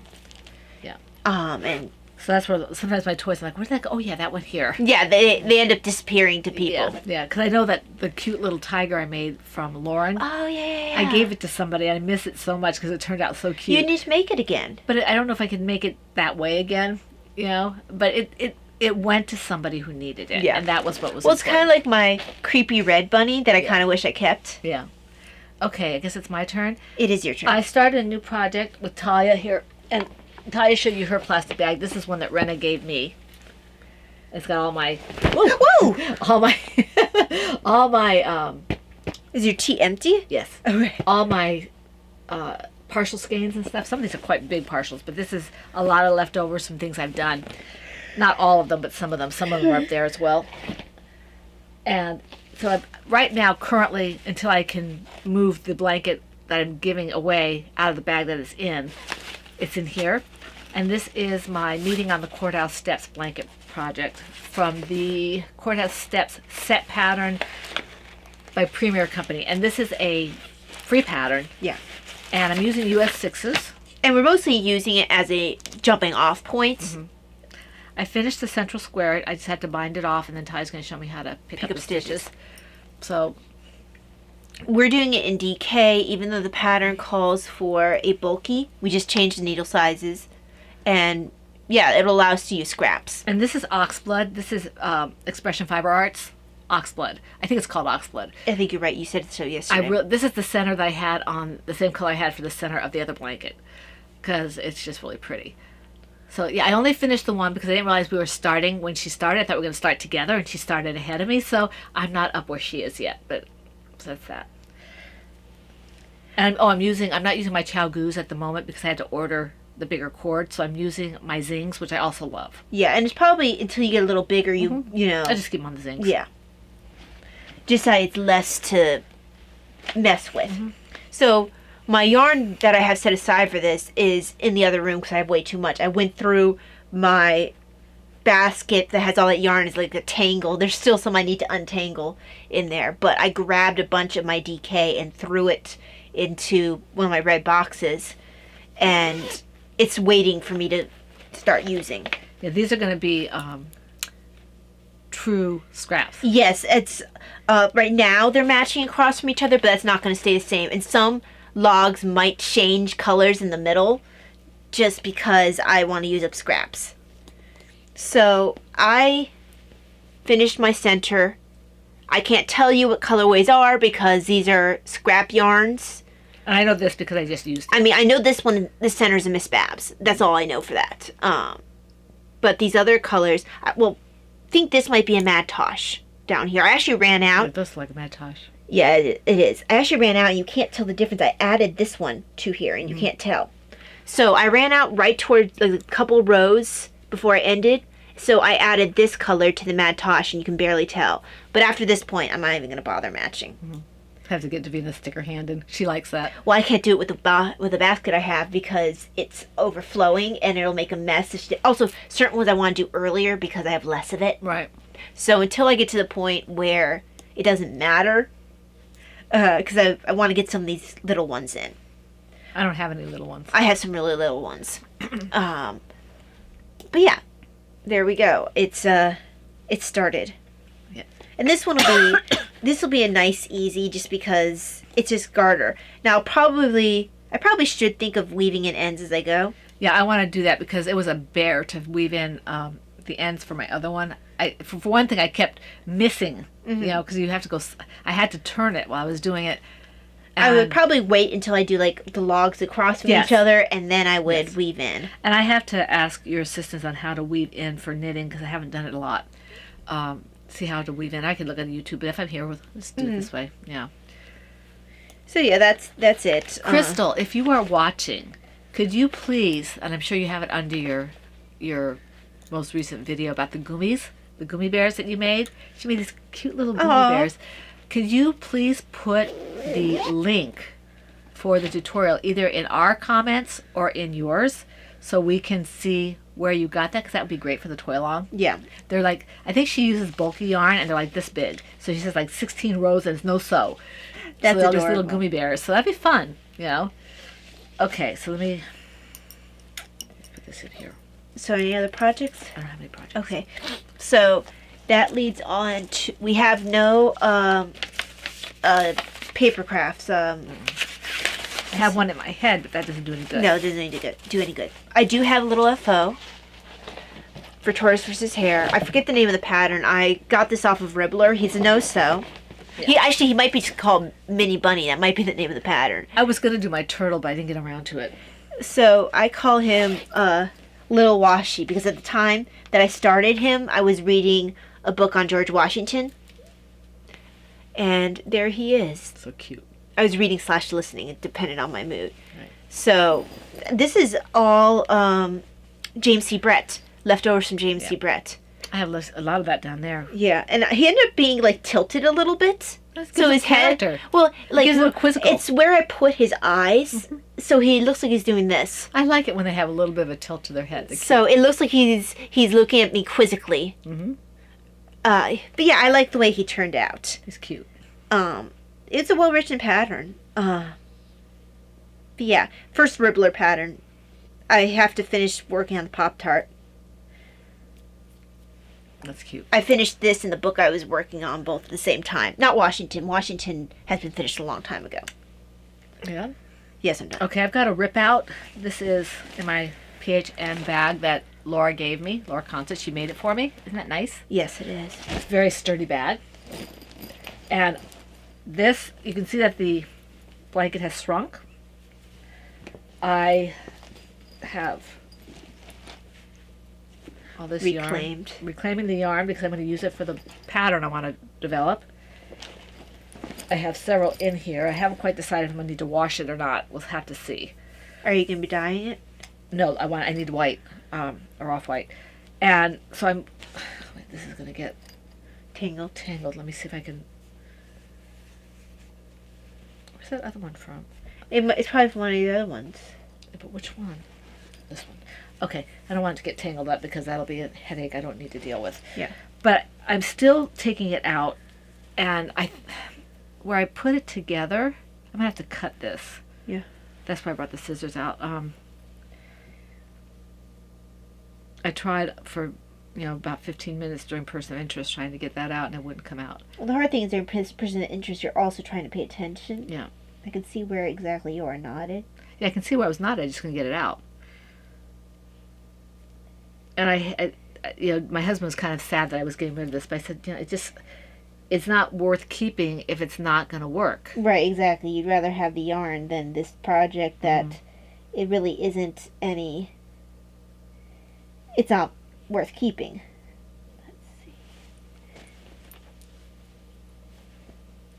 yeah. And So that's where sometimes my toys, I'm like, where'd that go? Oh yeah, that went here. yeah, they end up disappearing to people. Yeah, because I know that the cute little tiger I made from Lauren, Oh yeah. I gave it to somebody. I miss it so much because it turned out so cute. You need to make it again. But I don't know if I can make it that way again, you know. But it went to somebody who needed it, Yeah. and that was what was. Well, it's kind of like my creepy red bunny that I kind of wish I kept. Yeah. Okay, I guess it's my turn. It is your turn. I started a new project with Talia here, and Talia showed you her plastic bag. This is one that Rena gave me. It's got all my, Whoa! all my, Is your tea empty? yes, Okay. all my partial skeins and stuff. Some of these are quite big partials, but this is a lot of leftovers from things I've done. Not all of them, but some of them. Some of them are up there as well. And so right now, currently, until I can move the blanket that I'm giving away out of the bag that it's in here. And this is my Meeting on the Courthouse Steps blanket project from the Courthouse Steps set pattern by Premier Company. And this is a free pattern. Yeah. And I'm using US 6s. And we're mostly using it as a jumping off point. I finished the central square. I just had to bind it off, and then Ty's going to show me how to pick up the stitches. So, We're doing it in DK, even though the pattern calls for a bulky. We just changed the needle sizes. And yeah, it'll allow us to use scraps. and this is Oxblood. This is Expression Fiber Arts Oxblood. I think it's called Oxblood. I think you're right. You said so yesterday. This is the center that I had on the same color I had for the center of the other blanket, because it's just really pretty. So yeah, I only finished the one because I didn't realize we were starting when she started. I thought we were going to start together, and she started ahead of me. So I'm not up where she is yet, but so that's that. And I'm not using my Chow Goos at the moment because I had to order the bigger cord. So I'm using my Zings, which I also love. Yeah, and it's probably until you get a little bigger, you know. I just keep them on the Zings. Yeah. Just so it's less to mess with. So my yarn that I have set aside for this is in the other room because I have way too much. I went through my basket that has all that yarn. Is like a tangle. There's still some I need to untangle in there, but I grabbed a bunch of my DK and threw it into one of my red boxes, and it's waiting for me to start using. Yeah, these are going to be true scraps. Yes, it's right now they're matching across from each other, but that's not going to stay the same. And some logs might change colors in the middle just because I want to use up scraps. So I finished my center. I can't tell you what colorways are because these are scrap yarns. And I know this because I just used it. I mean, I know this one, the center is a Miss Babs. That's all I know for that. But these other colors, I think this might be a Mad Tosh down here. I actually ran out. It does look like a Mad Tosh. Yeah, it is. I actually ran out, and you can't tell the difference. I added this one to here, and you can't tell. So I ran out right towards a couple rows before I ended. So I added this color to the Mad Tosh, and you can barely tell. But after this point, I'm not even going to bother matching. I have to get to be in the sticker hand, and she likes that. Well, I can't do it with the basket I have because it's overflowing, and it'll make a mess. Also, certain ones I want to do earlier because I have less of it. Right. So until I get to the point where it doesn't matter, because I want to get some of these little ones in. I don't have any little ones. I have some really little ones. But yeah, there we go. It started. Yeah. And this one will be a nice easy just because it's just garter. Now I probably should think of weaving in ends as I go. Yeah, I want to do that because it was a bear to weave in the ends for my other one. For one thing, I kept missing, because you have to go. I had to turn it while I was doing it. I would probably wait until I do like the logs across from each other, and then I would weave in. And I have to ask your assistance on how to weave in for knitting because I haven't done it a lot. See how to weave in. I can look at YouTube, but if I'm here, let's do it this way. Yeah. So yeah, that's it. Crystal, if you are watching, could you please, and I'm sure you have it under your most recent video about the gummy bears that you made. She made these cute little gummy bears. Could you please put the link for the tutorial either in our comments or in yours so we can see where you got that, because that would be great for the toy along. Yeah. They're like, I think she uses bulky yarn and they're like this big. So she says like 16 rows and it's no sew. That's so all adorable. these little gummy bears. So that'd be fun, Okay, so let me put this in here. So any other projects? I don't have any projects. Okay. So that leads on to, we have no paper crafts. I have one in my head, but that doesn't do any good. No, it doesn't do any good. I do have a little FO for Tortoise versus Hare. I forget the name of the pattern. I got this off of Ribbler. He's a no-sew. Yeah. He might be called Mini Bunny. That might be the name of the pattern. I was going to do my turtle, but I didn't get around to it. So I call him Little Washi because at the time that I started him, I was reading a book on George Washington. And there he is. So cute. I was reading / listening. It depended on my mood. Right. So this is all James C. Brett. Leftovers from James C. Brett. I have a lot of that down there. Yeah, and he ended up being like tilted a little bit. So his head, well, like gives him a quizzical. It's where I put his eyes, so he looks like he's doing this. I like it when they have a little bit of a tilt to their head. So it looks like he's looking at me quizzically. But yeah, I like the way he turned out. He's cute. It's a well-written pattern. But yeah, first Ribbler pattern. I have to finish working on the Pop-Tart. That's cute. I finished this and the book I was working on both at the same time. Not Washington. Washington has been finished a long time ago. Yeah? Yes, I'm done. Okay, I've got a rip out. This is in my PHN bag that Laura gave me. Laura Constance, she made it for me. Isn't that nice? Yes, it is. It's a very sturdy bag. And this, you can see that the blanket has shrunk. I have all this Reclaimed. yarn. Reclaiming the yarn because I'm going to use it for the pattern I want to develop. I have several in here. I haven't quite decided if I'm going to need to wash it or not. We'll have to see. Are you going to be dyeing it? No, I need white, or off-white. And so I'm, wait, this is going to get tangled. Let me see if I can, where's that other one from? It's probably from one of the other ones. But which one? This one. Okay, I don't want it to get tangled up because that'll be a headache I don't need to deal with. Yeah. But I'm still taking it out, and where I put it together, I'm gonna have to cut this. Yeah. That's why I brought the scissors out. I tried for, about 15 minutes during person of interest trying to get that out, and it wouldn't come out. Well, the hard thing is during person of interest, you're also trying to pay attention. Yeah. I can see where exactly you are knotted. Yeah, I can see where I was knotted. I just couldn't get it out. And I my husband was kind of sad that I was getting rid of this, but I said, it's not worth keeping if it's not going to work. Right, exactly. You'd rather have the yarn than this project that it really isn't it's not worth keeping. Let's see.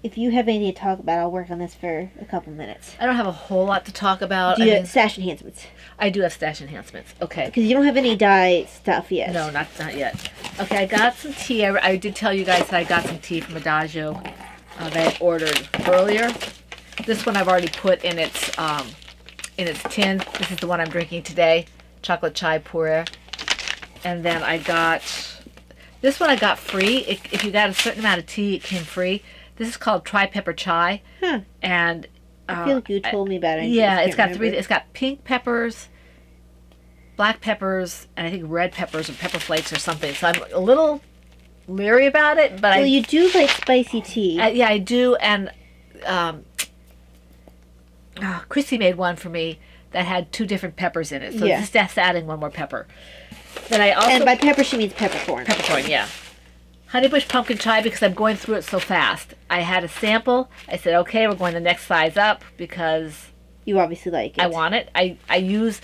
If you have anything to talk about, I'll work on this for a couple minutes. I don't have a whole lot to talk about. Do you have stash enhancements? I do have stash enhancements. Okay. Because you don't have any dye stuff yet. No, not yet. Okay, I got some tea. I did tell you guys that I got some tea from Adagio that I ordered earlier. This one I've already put in its tin. This is the one I'm drinking today, chocolate chai puree. And then I got this one. I got free. If you got a certain amount of tea, it came free. This is called Tri Pepper Chai, and I feel like you told me about it. Yeah, it's got three. It's got pink peppers, black peppers, and I think red peppers or pepper flakes or something. So I'm a little leery about it, but you do like spicy tea. Yeah, I do. And Chrissy made one for me that had 2 different peppers in it. So just adding one more pepper. Then I also, and by pepper she means peppercorn. Peppercorn, yeah. Honeybush pumpkin chai because I'm going through it so fast. I had a sample. I said, okay, we're going the next size up because you obviously like it. I want it. I use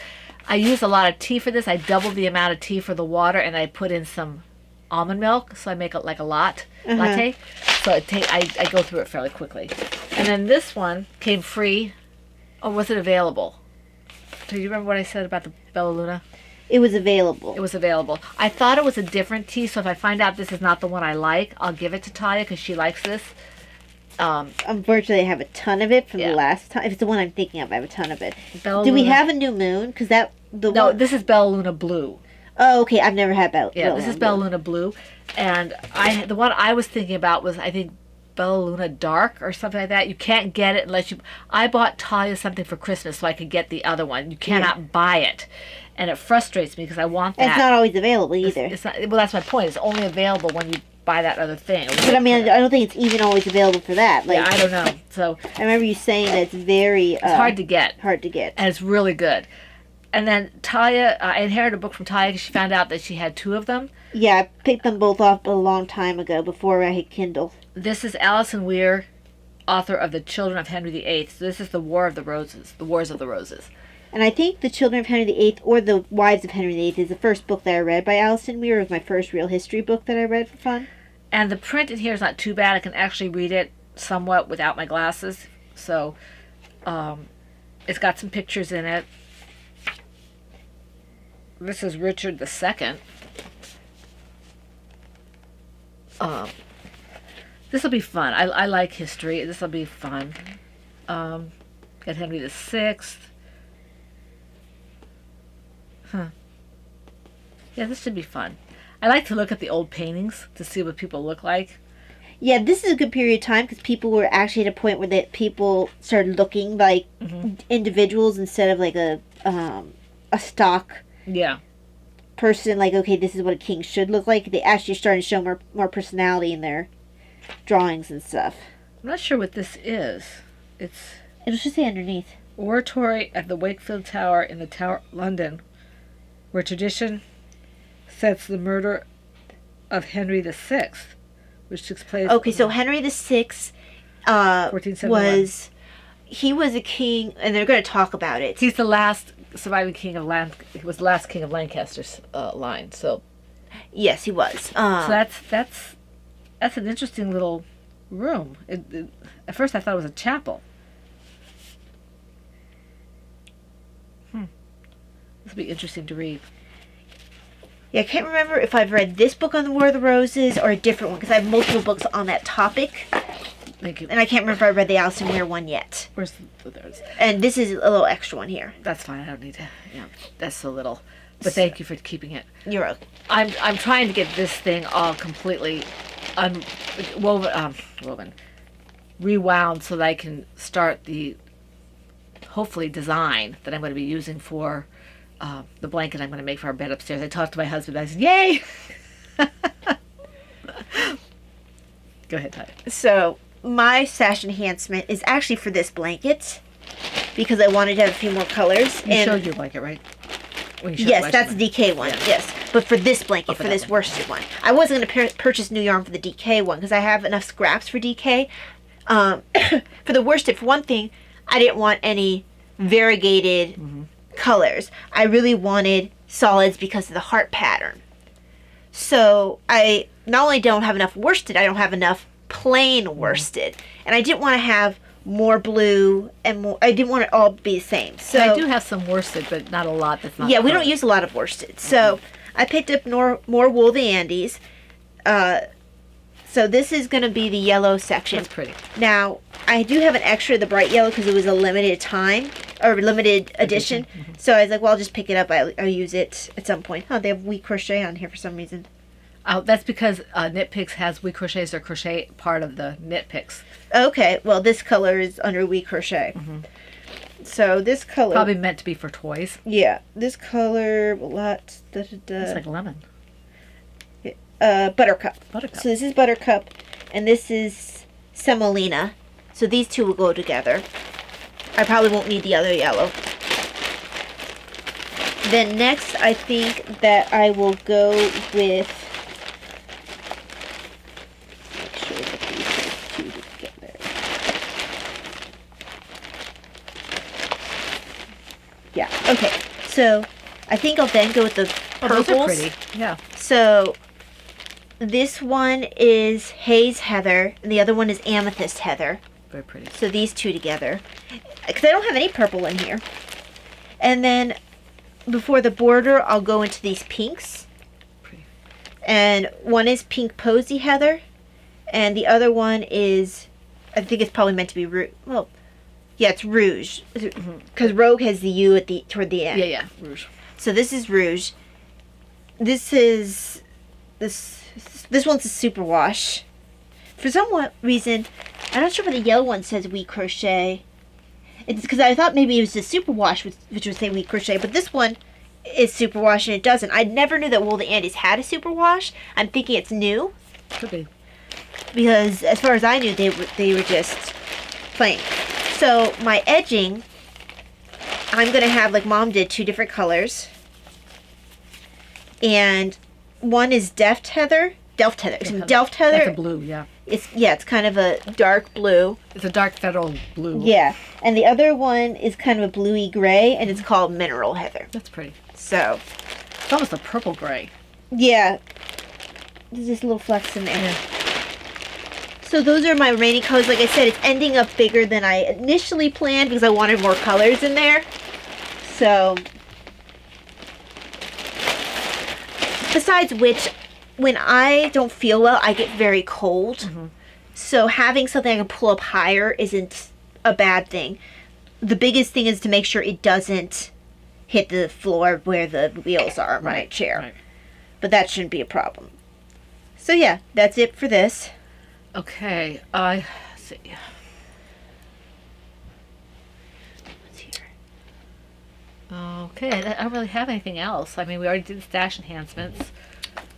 a lot of tea for this. I doubled the amount of tea for the water, and I put in some almond milk, so I make it like a latte. So I go through it fairly quickly. And then this one came free. Or was it available? Do you remember what I said about the Bella Luna? It was available. It was available. I thought it was a different tea, so if I find out this is not the one I like, I'll give it to Talia because she likes this. Unfortunately, I have a ton of it from the last time. If it's the one I'm thinking of, I have a ton of it. Do we have a new moon? Because this is Bella Luna Blue. Oh, okay. I've never had Bella. Yeah, this is Bella Luna Blue, and the one I was thinking about was I think Bella Luna Dark or something like that. You can't get it unless you. I bought Talia something for Christmas so I could get the other one. You cannot buy it. And it frustrates me because I want that. It's not always available either. It's not, well, that's my point. It's only available when you buy that other thing. But I mean, I don't think it's even always available for that. Yeah, I don't know. So I remember you saying that it's very it's hard to get. Hard to get. And it's really good. And then Talia, I inherited a book from Talia because she found out that she had 2 of them. Yeah, I picked them both up a long time ago before I had Kindle. This is Alison Weir, author of The Children of Henry VIII. So this is the Wars of the Roses. And I think The Children of Henry VIII or The Wives of Henry VIII is the first book that I read by Alison Weir. It was my first real history book that I read for fun. And the print in here is not too bad. I can actually read it somewhat without my glasses. So it's got some pictures in it. This is Richard II. This will be fun. I like history. This will be fun. Got Henry VI. Yeah, this should be fun. I like to look at the old paintings to see what people look like. Yeah, this is a good period of time because people were actually at a point where people started looking like individuals instead of like a stock person. Like, okay, this is what a king should look like. They actually started to show more personality in their drawings and stuff. I'm not sure what this is. It'll just say underneath. Oratory at the Wakefield Tower in the Tower, London, where tradition sets the murder of Henry VI, which took place. Okay, so Henry VI 1471. He was a king, and they're going to talk about it. He's the last surviving king of he was the last king of Lancaster's line. So Yes, he was. So that's an interesting little room. At first, I thought it was a chapel. This will be interesting to read. Yeah, I can't remember if I've read this book on the War of the Roses or a different one, because I have multiple books on that topic. Thank you. And I can't remember if I read the Alison Weir one yet. Where's there's? And this is a little extra one here. That's fine. I don't need to. Yeah, that's so little. But thank you for keeping it. You're okay. I'm trying to get this thing all completely woven, rewound, so that I can start the hopefully design that I'm going to be using for the blanket I'm going to make for our bed upstairs. I talked to my husband. I said, "Yay!" Go ahead, Ty. So my stash enhancement is actually for this blanket because I wanted to have a few more colors. You showed your blanket, right? Yes, that's the DK one. Yeah. Yes, but for this blanket, for this worsted one, I wasn't going to purchase new yarn for the DK one because I have enough scraps for DK. For the worsted, for one thing, I didn't want any variegated colors. I really wanted solids because of the heart pattern. So I not only don't have enough worsted, I don't have enough plain worsted, and I didn't want to have more blue and more. I didn't want it all to be the same. So I do have some worsted, but not a lot. That's not. Yeah, we don't use a lot of worsted. So I picked up more wool the Andes. So this is going to be the yellow section. That's pretty. Now I do have an extra of the bright yellow because it was a limited time or limited edition. So I was like, well, I'll just pick it up. I'll use it at some point. Oh, they have wheat crochet on here for some reason. That's because Knit Picks has wheat crochets or crochet part of the Knit Picks. Okay, well, this color is under wheat crochet. So this color Probably meant to be for toys. Yeah, this color lots. It's like lemon. Buttercup. Buttercup. So this is buttercup, and this is semolina. So these two will go together. I probably won't need the other yellow. Then next, I think that I will go with. Make sure that these two together. Yeah. Okay. So I think I'll then go with the purples. Those are pretty. Yeah. So this one is haze heather, and the other one is amethyst heather. Very pretty. So these two together, because I don't have any purple in here. And then before the border, I'll go into these pinks. Pretty. And one is pink posy heather, and the other one is, I think it's probably meant to be rouge. Well, yeah, it's rouge, because rogue has the U toward the end. Yeah, rouge. So this is rouge. This is this one's a superwash. For some reason, I'm not sure why the yellow one says wheat crochet. It's because I thought maybe it was the superwash, which would say wheat crochet, but this one is superwash and it doesn't. I never knew that Wool the Andes had a superwash. I'm thinking it's new. Could be. Because as far as I knew, they were just plain. So my edging, I'm going to have, like Mom did, 2 different colors. And one is Delft heather. Delft heather. That's a blue, yeah. It's kind of a dark blue. It's a dark federal blue. Yeah. And the other one is kind of a bluey gray, and it's called mineral heather. That's pretty. So it's almost a purple gray. Yeah. There's just little flecks in there. Yeah. So those are my remaining colors. Like I said, it's ending up bigger than I initially planned because I wanted more colors in there. So, besides which, when I don't feel well, I get very cold. So having something I can pull up higher isn't a bad thing. The biggest thing is to make sure it doesn't hit the floor where the wheels are on my chair. Right. But that shouldn't be a problem. So yeah, that's it for this. Okay, let's see. What's here? Okay, I don't really have anything else. I mean, we already did the stash enhancements.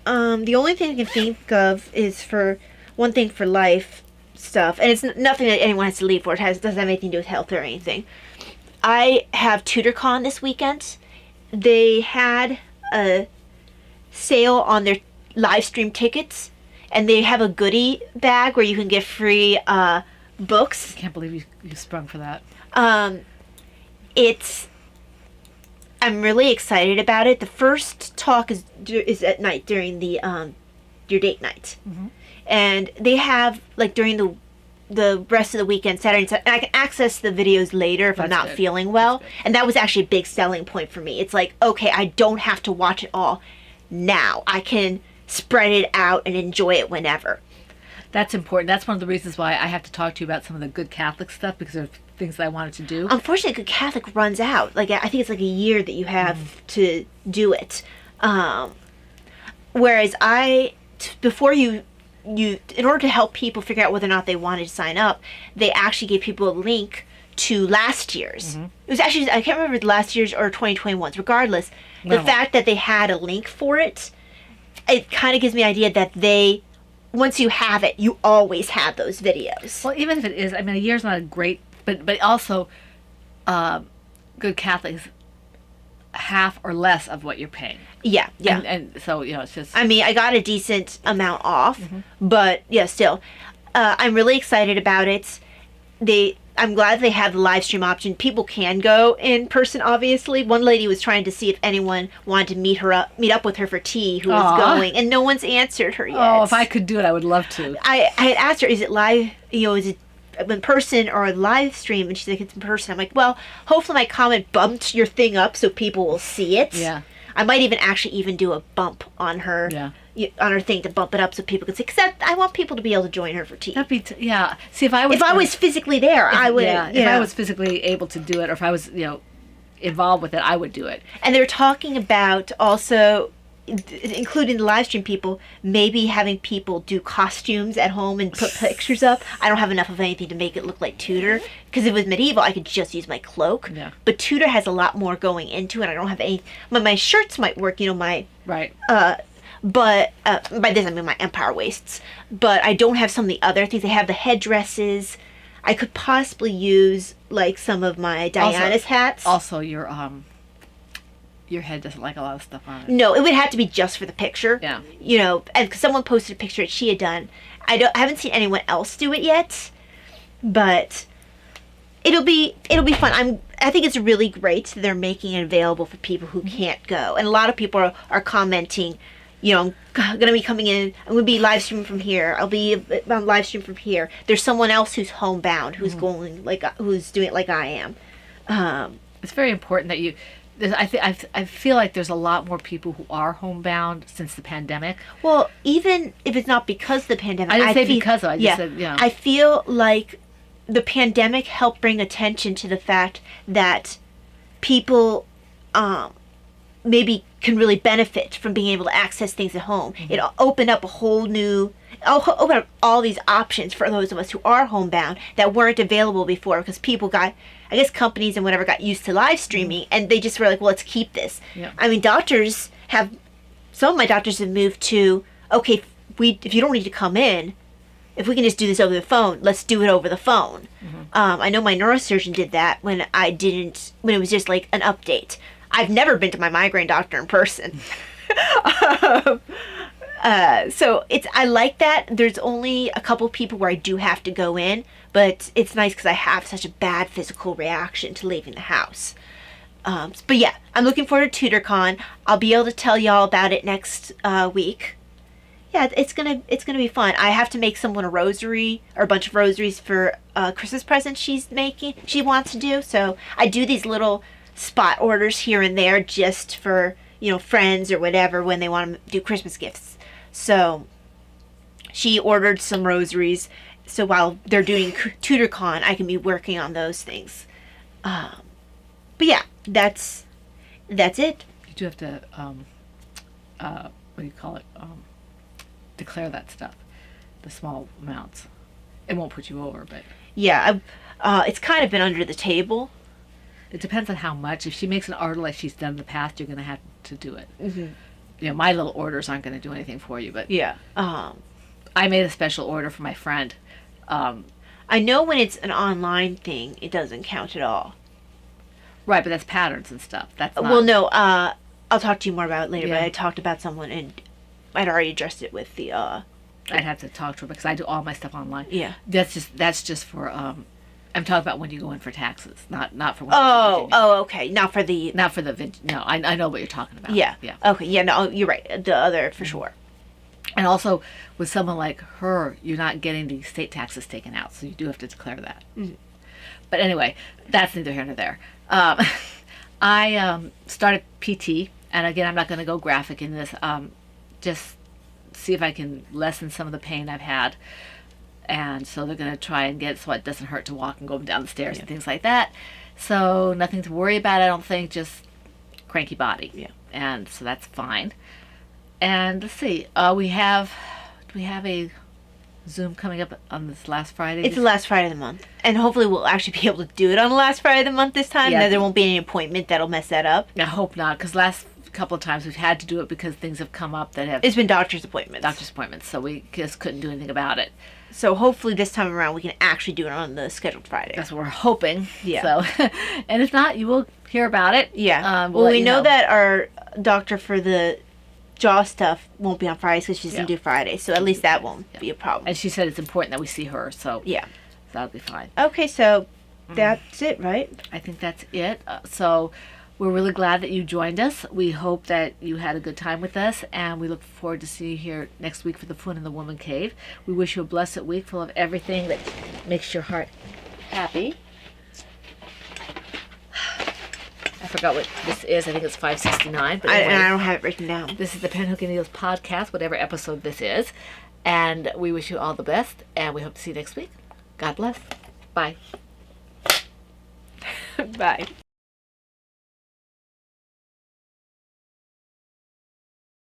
The only thing I can think of is for one thing for life stuff, and it's nothing that anyone has to leave for. It doesn't have anything to do with health or anything. I have TutorCon this weekend. They had a sale on their live stream tickets, and they have a goodie bag where you can get free books. I can't believe you sprung for that. It's I'm really excited about it. The first talk is at night during the your date night, and they have like during the rest of the weekend, Saturday and Sunday, and I can access the videos later if I'm That's not good. feeling well. That's good. And that was actually a big selling point for me. It's like, okay, I don't have to watch it all now. I can spread it out and enjoy it whenever. That's important. That's one of the reasons why I have to talk to you about some of the good Catholic stuff, because there are things that I wanted to do. Unfortunately, Good Catholic runs out. Like, I think it's like a year that you have to do it. Whereas before you, in order to help people figure out whether or not they wanted to sign up, they actually gave people a link to last year's. It was actually, I can't remember the last year's or 2021's. Regardless, the No. fact that they had a link for it, it kind of gives me the idea that once you have it, you always have those videos. Well, even if it is, I mean, a year's not a great, but also, good Catholics, half or less of what you're paying. Yeah. And so, it's just. I mean, I got a decent amount off, but yeah, still, I'm really excited about it. I'm glad they have the live stream option. People can go in person, obviously. One lady was trying to see if anyone wanted to meet up with her for tea who was Aw. going, and no one's answered her yet. Oh, if I could do it, I would love to. I had asked her, is it live, is it in person or a live stream? And she's like, it's in person. I'm like, well, hopefully my comment bumped your thing up so people will see it. Yeah. I might even do a bump on her, on her thing to bump it up so people can see. Because I want people to be able to join her for tea. That'd be, yeah. See, if I was physically there, I would. Yeah, if I was physically able to do it, or if I was, involved with it, I would do it. And they're talking about also, including the live stream people, maybe having people do costumes at home and put pictures up. I don't have enough of anything to make it look like Tudor, because if it was medieval, I could just use my cloak. Yeah. But Tudor has a lot more going into it. I don't have any. My shirts might work, my. Right. But by this I mean my Empire waists. But I don't have some of the other things. They have the headdresses. I could possibly use like some of my Diana's hats. Also, your head doesn't like a lot of stuff on it. No, it would have to be just for the picture. Yeah. And 'cause someone posted a picture that she had done. I haven't seen anyone else do it yet, but it'll be fun. I think it's really great that they're making it available for people who can't go. And a lot of people are commenting, I'm going to be coming in, I'm going to be live streaming from here. I'll be on live stream from here. There's someone else who's homebound, who's going who's doing it like I am. It's very important that you. I feel like there's a lot more people who are homebound since the pandemic. Well, even if it's not because of the pandemic, I didn't say because of it. I just said, I feel like the pandemic helped bring attention to the fact that people maybe can really benefit from being able to access things at home. It opened up opened up all these options for those of us who are homebound that weren't available before, because people companies and whatever got used to live streaming, and they just were like, well, let's keep this. Yeah. I mean, some of my doctors have moved to, okay, if you don't need to come in, if we can just do this over the phone, let's do it over the phone. I know my neurosurgeon did that when it was just like an update. I've never been to my migraine doctor in person. So I like that. There's only a couple people where I do have to go in, but it's nice because I have such a bad physical reaction to leaving the house. But yeah, I'm looking forward to TudorCon. I'll be able to tell y'all about it next week. Yeah, it's gonna be fun. I have to make someone a rosary or a bunch of rosaries for a Christmas present she wants to do. So I do these little spot orders here and there just for friends or whatever when they want to do Christmas gifts. So she ordered some rosaries, so while they're doing TudorCon, I can be working on those things. But yeah, that's it. You do have to what do you call it? Declare that stuff, the small amounts. It won't put you over, but Yeah, it's kind of been under the table. it depends on how much. If she makes an order like she's done in the past, you're going to have to do it. My little orders aren't going to do anything for you, but Yeah. I made a special order for my friend. I know when it's an online thing, it doesn't count at all. Right, but that's patterns and stuff. That's not, Well, no, I'll talk to you more about it later, Yeah. but I talked about someone and I'd already addressed it with the, I'd have to talk to her because I do all my stuff online. Yeah. That's just for I'm talking about when you go in for taxes, not for when you Oh, Virginia. oh, okay. Not for the. Not for the no. I know what you're talking about. Yeah. Yeah. Okay. Yeah. No, you're right. The other for sure. And also with someone like her, you're not getting the state taxes taken out, so you do have to declare that. But anyway, that's neither here nor there. I started PT, and again, I'm not going to go graphic in this. Just see if I can lessen some of the pain I've had. And so they're going to try and get it so it doesn't hurt to walk and go down the stairs and things like that. So nothing to worry about, I don't think, just cranky body. Yeah. And so that's fine. And let's see, do we have a Zoom coming up on this last Friday? It's the last Friday of the month. And hopefully we'll actually be able to do it on the last Friday of the month this time. Yeah. That there won't be any appointment that'll mess that up. I hope not, because last couple of times we've had to do it because things have come up that have It's been doctor's appointments. doctor's appointments, so we just couldn't do anything about it. So hopefully this time around we can actually do it on the scheduled Friday. That's what we're hoping. Yeah. So, and if not, you will hear about it. Yeah. We'll well, let we you know that our doctor for the jaw stuff won't be on Fridays because she doesn't do Friday. So at least that won't be a problem. And she said it's important that we see her, so Yeah. that'll be fine. Okay, so that's it, right? I think that's it. So we're really glad that you joined us. We hope that you had a good time with us, and we look forward to seeing you here next week for the Fun in the Woman Cave. We wish you a blessed week full of everything that makes your heart happy. I forgot what this is. I think it's 569. But anyway, And I don't have it written down. this is the Pinhook and Needles podcast, whatever episode this is. And we wish you all the best, and we hope to see you next week. God bless. Bye. Bye.